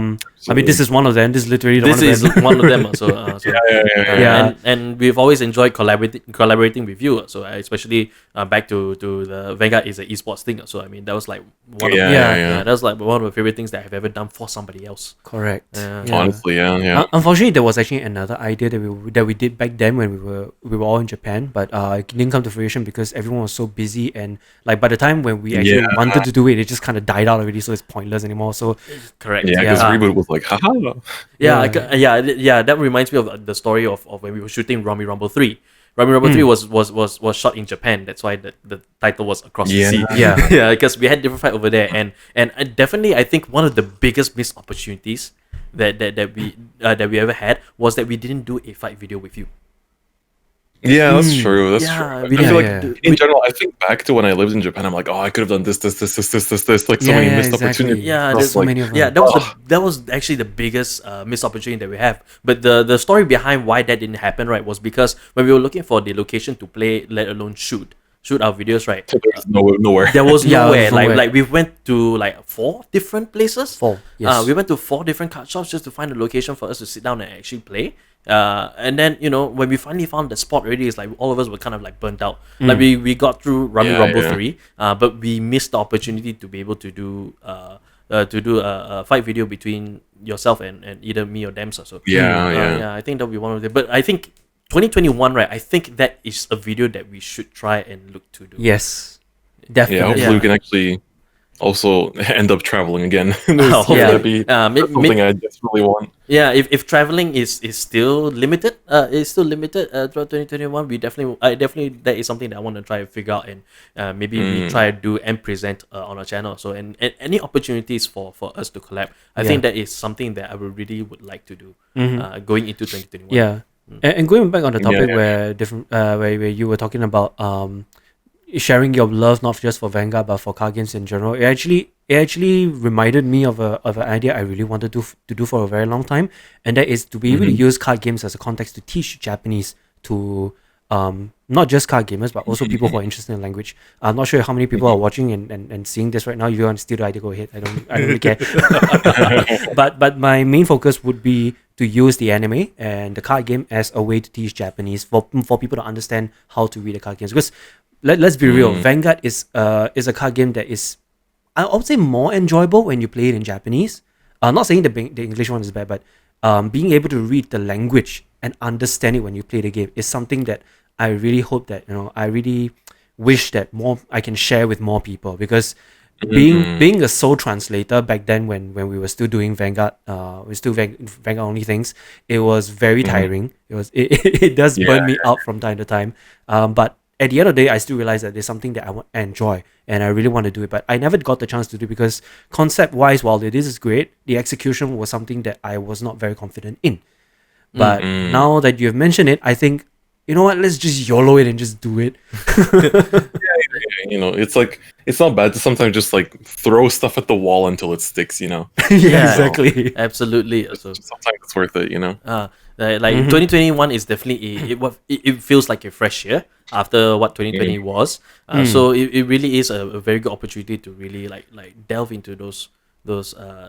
mean, this is one of them. This is literally one of them. So yeah. And we've always enjoyed collaborating with you. So especially back to the Vanguard is an esports thing. So I mean, that was like that was like one of my favorite things that I've ever done for somebody else. Correct. Honestly, unfortunately, there was actually another idea that we did back then when we were all in Japan, but it didn't come to fruition because everyone was so busy, and like by the time when we actually wanted to do it, it just kind of died out already, so it's pointless anymore. So correct. Because Reboot was like, haha. That reminds me of the story of when we were shooting Rummy Rumble 3. Rummy Rumble 3 was shot in Japan. That's why the title was Across the Sea. Because we had DifferentFight over there, and definitely I think one of the biggest missed opportunities that we ever had was that we didn't do a fight video with you. Yeah, that's true. That's true. I feel like in general, I think back to when I lived in Japan, I'm like, I could have done this, like so many missed opportunities. Yeah, there's so many of them. Yeah, that was actually the biggest missed opportunity that we have. But the story behind why that didn't happen, right, was because when we were looking for the location to play, let alone shoot our videos, right? There's nowhere. There was nowhere. Like we went to like 4 different places. 4. Yes. We went to 4 different card shops just to find a location for us to sit down and actually play. And then when we finally found the spot already, it's like all of us were kind of like burnt out. Like we got through Rummy Rumble 3, but we missed the opportunity to be able to do a fight video between yourself and either me or Dempster. So I think that'll be one of them. But I think 2021, right? I think that is a video that we should try and look to do. Yes, definitely. Yeah, hopefully we can actually also end up traveling again. That'd be something I desperately want. Yeah, if traveling is still limited, throughout 2021, definitely that is something that I want to try to figure out, and maybe we try to do and present on our channel. So and any opportunities for us to collab, I think that is something that I would like to do going into 2021. Yeah. And going back on the topic where you were talking about sharing your love not just for Vanguard but for card games in general, it actually reminded me of an idea I really wanted to do for a very long time, and that is to be able to use card games as a context to teach Japanese to not just card gamers but also people who are interested in language. I'm not sure how many people are watching and seeing this right now. If you want to steal the idea, go ahead. I don't really care. but my main focus would be to use the anime and the card game as a way to teach Japanese for people to understand how to read the card games. Because let's be real, Vanguard is a card game that is, I would say, more enjoyable when you play it in Japanese. I'm not saying the English one is bad, but being able to read the language and understand it when you play the game is something that I really hope that I really wish that I can share with more people, because being a sole translator back then when we were still doing Vanguard, Vanguard only things, it was very tiring. It does burn me out from time to time. But at the end of the day, I still realize that there's something that I enjoy and I really want to do it, but I never got the chance to do it because concept-wise, while this is great, the execution was something that I was not very confident in. But now that you've mentioned it, I think you know what? Let's just YOLO it and just do it. You know, it's like it's not bad to sometimes just like throw stuff at the wall until it sticks. You know, Yeah, exactly. Absolutely. So, sometimes it's worth it. You know. like 2021 is definitely it feels like a fresh year after what 2020 was. So it really is a very good opportunity to really like delve into those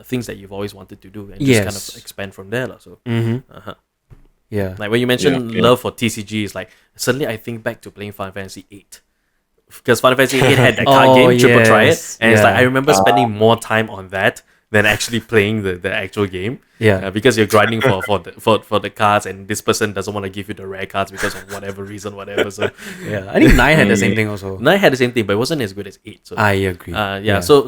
things that you've always wanted to do and just kind of expand from there. So Yeah. like when you mentioned love for TCG, it's like suddenly I think back to playing Final Fantasy 8. Because Final Fantasy 8 had that card game, Triple Triad, and it's like I remember spending more time on that than actually playing the actual game. Yeah. Because you're grinding for the cards, and this person doesn't want to give you the rare cards because of whatever reason, whatever. So Yeah. I think 9 had the same thing also. 9 had the same thing, but it wasn't as good as 8. So I agree. So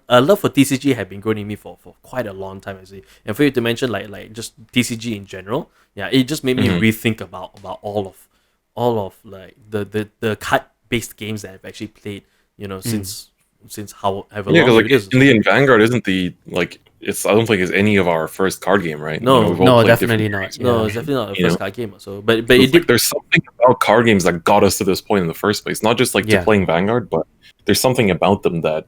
a love for TCG had been growing in me for quite a long time, actually. And for you to mention like just TCG in general, it just made me rethink about all of like the card based games that I've actually played, since however long because it is. in the end, Vanguard isn't the like it's. I don't think it's any of our first card game, right? No, we've all played definitely different not. No, it's definitely not a first card game. So, but it It's did. like, there's something about card games that got us to this point in the first place. Not just like to playing Vanguard, but there's something about them that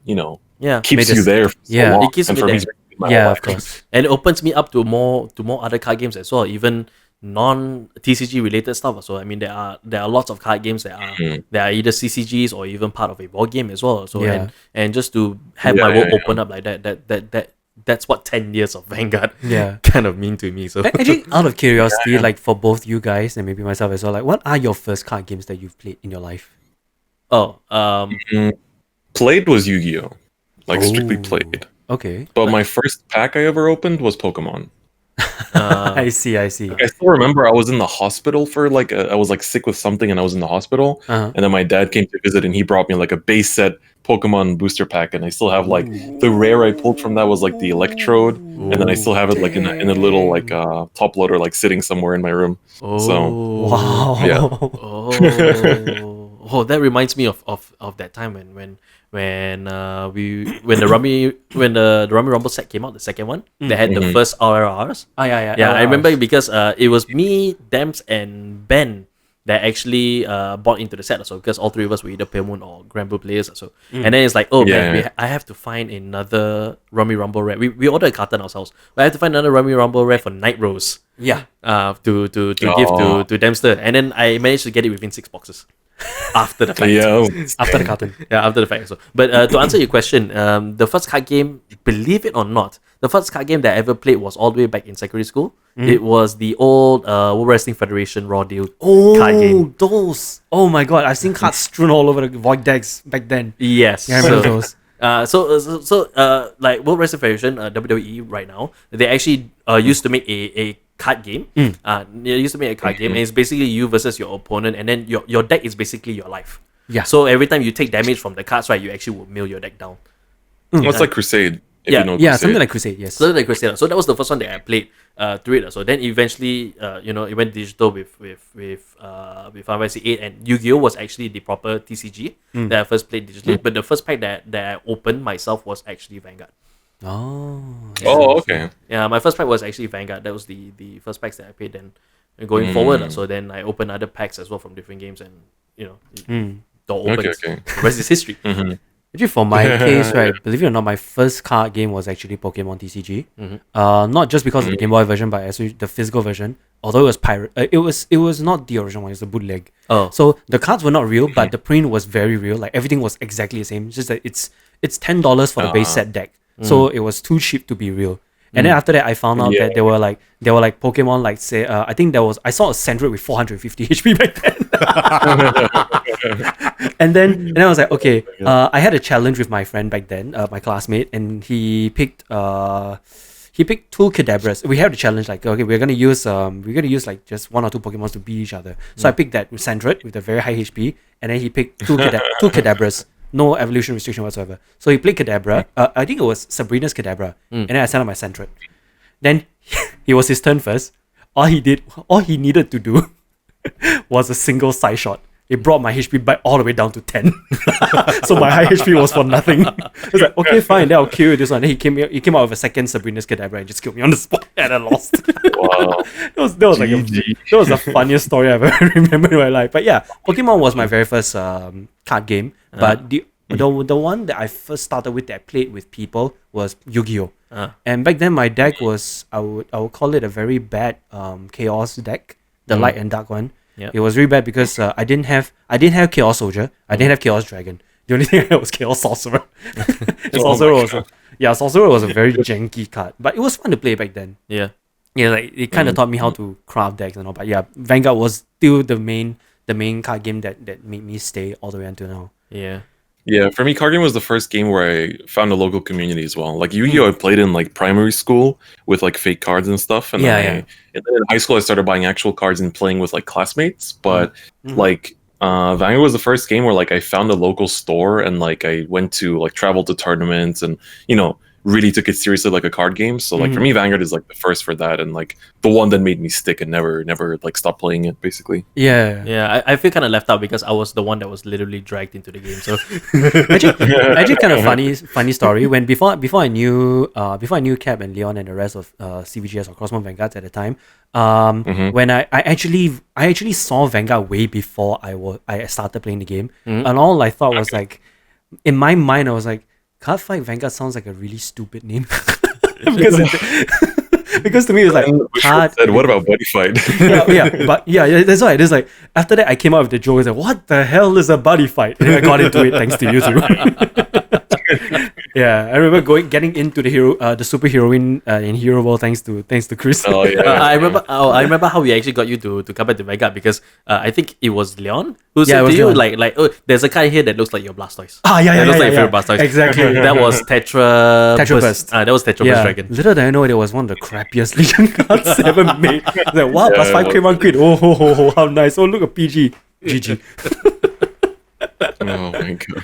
keeps you there. For so long. It keeps me for there. my whole life. Of course. And it opens me up to more other card games as well, even non TCG related stuff. So I mean, there are lots of card games that are either CCGs or even part of a board game as well. So and just to have my world open up like that's what 10 years of Vanguard kind of mean to me. So Actually, out of curiosity, like for both you guys and maybe myself as well, like what are your first card games that you've played in your life? Played was Yu-Gi-Oh! Like strictly played. Okay. But my first pack I ever opened was Pokemon. I see. I still remember I was in the hospital for I was like sick with something and I was in the hospital, and then my dad came to visit and he brought me like a base set Pokemon booster pack, and I still have like the rare I pulled from that was like the Electrode, and then I still have it like in a little like top loader like sitting somewhere in my room. Wow. That reminds me of that time when the Rummy Rumble set came out, the second one, they had the first RRRs. Yeah, I remember because it was me, Demps, and Ben that actually bought into the set also, because all three of us were either Pale Moon or Grand Blue players also. And then it's like, I have to find another Rummy Rumble rare. We ordered a carton ourselves, but I have to find another Rummy Rumble rare for Night Rose. Yeah. To give to Dempster, and then I managed to get it within 6 boxes. After the fact. After the carton. After the fact. So, but to answer your question, the first card game, believe it or not, the first card game that I ever played was all the way back in secondary school. It was the old World Wrestling Federation Raw Deal card game. Those! Oh my god, I've seen cards strewn all over the void decks back then. Yes. Yeah, I remember those. So like World Wrestling Federation, WWE right now, they actually used to make a card game. They used to make a card game, and it's basically you versus your opponent, and then your deck is basically your life. Yeah. So every time you take damage from the cards, right, you actually will mill your deck down. It's like Crusade. If Yeah. you know Yeah, Crusade. something like Crusade, yes. So that was the first one that I played through it. So then eventually, it went digital with Final Fantasy 8, and Yu-Gi-Oh was actually the proper TCG that I first played digitally. But the first pack that I opened myself was actually Vanguard. Oh. Oh, okay. Yeah, my first pack was actually Vanguard. That was the first packs that I played. Then going forward, so then I opened other packs as well from different games, and door opens. Okay. The rest is history. Actually, for my case, right, believe it or not, my first card game was actually Pokemon TCG. Not just because of the Game Boy version, but actually the physical version. Although it was pirate, it was not the original one. It was the bootleg. Oh. So the cards were not real, but the print was very real. Like everything was exactly the same. It's just that it's $10 for the base set deck. So it was too cheap to be real. And then after that, I found out that there were like Pokemon, like say I think I saw a Sandroid with 450 HP back then. and then I was like, okay, I had a challenge with my friend back then, my classmate, and he picked 2 Kadabras. We had a challenge like, okay, we're gonna use like just 1 or 2 Pokemons to beat each other. So I picked that with Sandroid with a very high HP, and then he picked 2 Kadabras. No evolution restriction whatsoever. So he played Kadabra. I think it was Sabrina's Kadabra. And then I sent out my Sandroid. Then it was his turn first. All he needed to do was a single side shot. it brought my HP back all the way down to 10. So my high HP was for nothing. I was like, okay, fine, then I'll kill you this one. Then he came out with a second Sabrina's Cadabra and just killed me on the spot, and I lost. Wow. that was the funniest story I've ever remembered in my life. But yeah, Pokemon was my very first card game. But the one that I first started with that I played with people was Yu-Gi-Oh! And back then my deck was, I would call it a very bad Chaos deck, the light and dark one. Yep. It was really bad because I didn't have Chaos Soldier, I didn't have Chaos Dragon. The only thing I had was Chaos Sorcerer. Sorcerer was a very janky card, but it was fun to play back then. Yeah, like it kind of taught me how to craft decks and all. But yeah, Vanguard was still the main card game that made me stay all the way until now. Yeah, for me, card game was the first game where I found a local community as well. Like Yu-Gi-Oh! I played in like primary school with like fake cards and stuff, and and then in high school I started buying actual cards and playing with like classmates. But like Vanguard was the first game where like I found a local store and like I went to like travel to tournaments and really took it seriously like a card game. So like for me, Vanguard is like the first for that and like the one that made me stick and never like stop playing it basically. I feel kind of left out because I was the one that was literally dragged into the game. So actually kind of funny story. When before I knew Cap and Leon and the rest of CVGS or Crossmont Vanguards at the time, when I actually saw Vanguard way before I started playing the game, and all I thought was like, in my mind I was like, Cardfight Vanguard sounds like a really stupid name. because to me it was like hard. Said, what about Buddy Fight? That's why. It's like after that I came out with the joke. I was like, what the hell is a buddy fight? And I got into it thanks to you too. I remember getting into the superheroine in Hero World thanks to Chris. Oh yeah. I remember how we actually got you to come back to Vanguard because I think it was Leon who said to you like oh, there's a card here that looks like your Blastoise. It looks like your favorite Blastoise. Exactly. That was Tetraburst. That was Tetraburst Dragon. Little did I know it was one of the crappiest Legion cards ever made. Like wow, plus 5 came on crit. Oh, how nice. Oh look at PG. GG. Oh my god.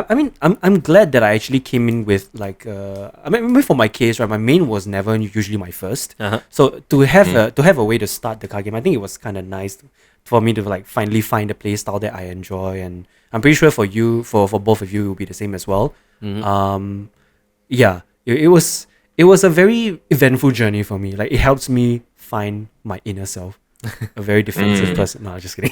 I mean, I'm glad that I actually came in with like I mean for my case, right, my main was never usually my first. So to have a way to start the card game, I think it was kind of nice for me to like finally find a play style that I enjoy, and I'm pretty sure for both of you it will be the same as well. It was a very eventful journey for me. Like it helps me find my inner self. A very defensive person. No, just kidding.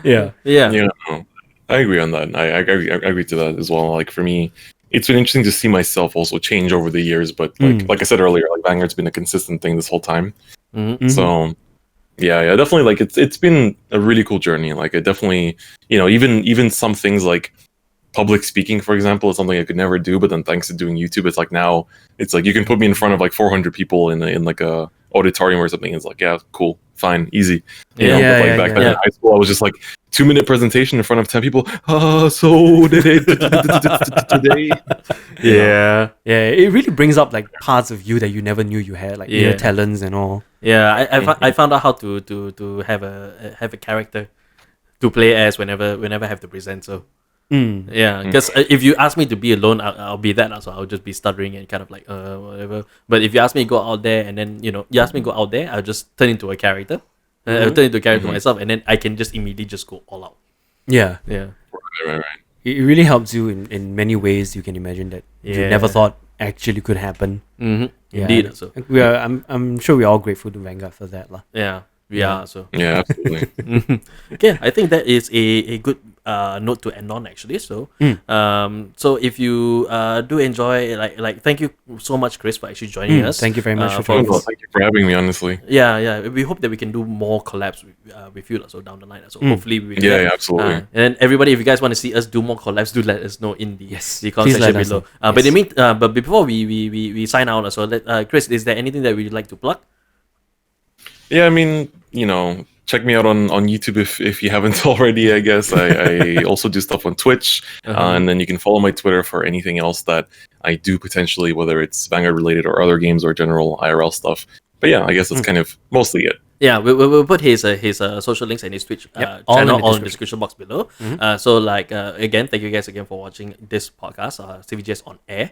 Yeah, I agree on that. I agree to that as well. Like for me, it's been interesting to see myself also change over the years. But like I said earlier, like Vanguard's been a consistent thing this whole time. So yeah, definitely. Like it's been a really cool journey. Like it definitely, even some things like public speaking, for example, is something I could never do. But then thanks to doing YouTube, it's like now it's like you can put me in front of like 400 people in like a auditorium or something. It's like, yeah, cool, fine, easy. Back then in high school, I was just like 2-minute presentation in front of 10 people. So today. It really brings up like parts of you that you never knew you had, like your talents and all. I found out how to have a character to play as whenever I have to present. So because if you ask me to be alone, I'll be that. So I'll just be stuttering and kind of like whatever. But if you ask me to go out there and then you ask me to go out there, I'll just turn into a character. I'll turn into a character myself, and then I can just immediately just go all out. Yeah. Right. It really helps you in many ways you can imagine that you never thought actually could happen. Indeed. So I'm sure we're all grateful to Vanguard for that, lah. So yeah, absolutely. Okay, I think that is a good note to end on actually. So so if you do enjoy like thank you so much, Chris, for actually joining us. Thank you very much thank you for having me, honestly. We hope that we can do more collabs with you so down the line. So hopefully we can absolutely. And everybody, if you guys want to see us do more collabs, do let us know in the comment section below. But before we sign out, so Chris, is there anything that we'd like to plug? Yeah, I mean, check me out on YouTube if you haven't already, I guess. I also do stuff on Twitch, and then you can follow my Twitter for anything else that I do potentially, whether it's Vanguard related or other games or general IRL stuff. But yeah, I guess that's kind of mostly it. Yeah, we'll put his social links and his Twitch channel all in the description box below. So again, thank you guys again for watching this podcast, CVGS on air.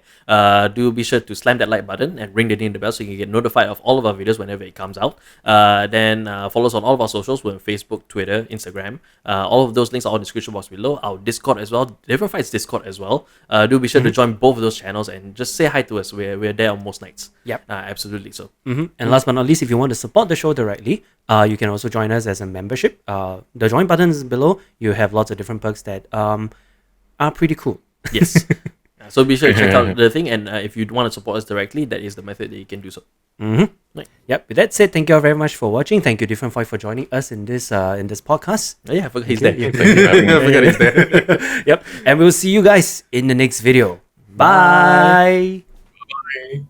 Do be sure to slam that like button and ring the ding the bell so you can get notified of all of our videos whenever it comes out. Then follow us on all of our socials. We're on Facebook, Twitter, Instagram. All of those links are in the description box below. Our Discord as well, DifferentFight's Discord as well. Do be sure to join both of those channels and just say hi to us. We're there on most nights. Yep. Absolutely. So. And last but not least, if you want to support the show directly, you can also join us as a membership. The join button is below. You have lots of different perks that are pretty cool. Yes. So be sure to check out the thing, and if you want to support us directly, that is the method that you can do so. Right. Yep. With that said, thank you all very much for watching. Thank you, DifferentFight, for joining us in this podcast. Oh, yeah, I forgot he's there. Yeah. Thank you for having me. I forgot he's there. Yep. And we'll see you guys in the next video. Bye. Bye.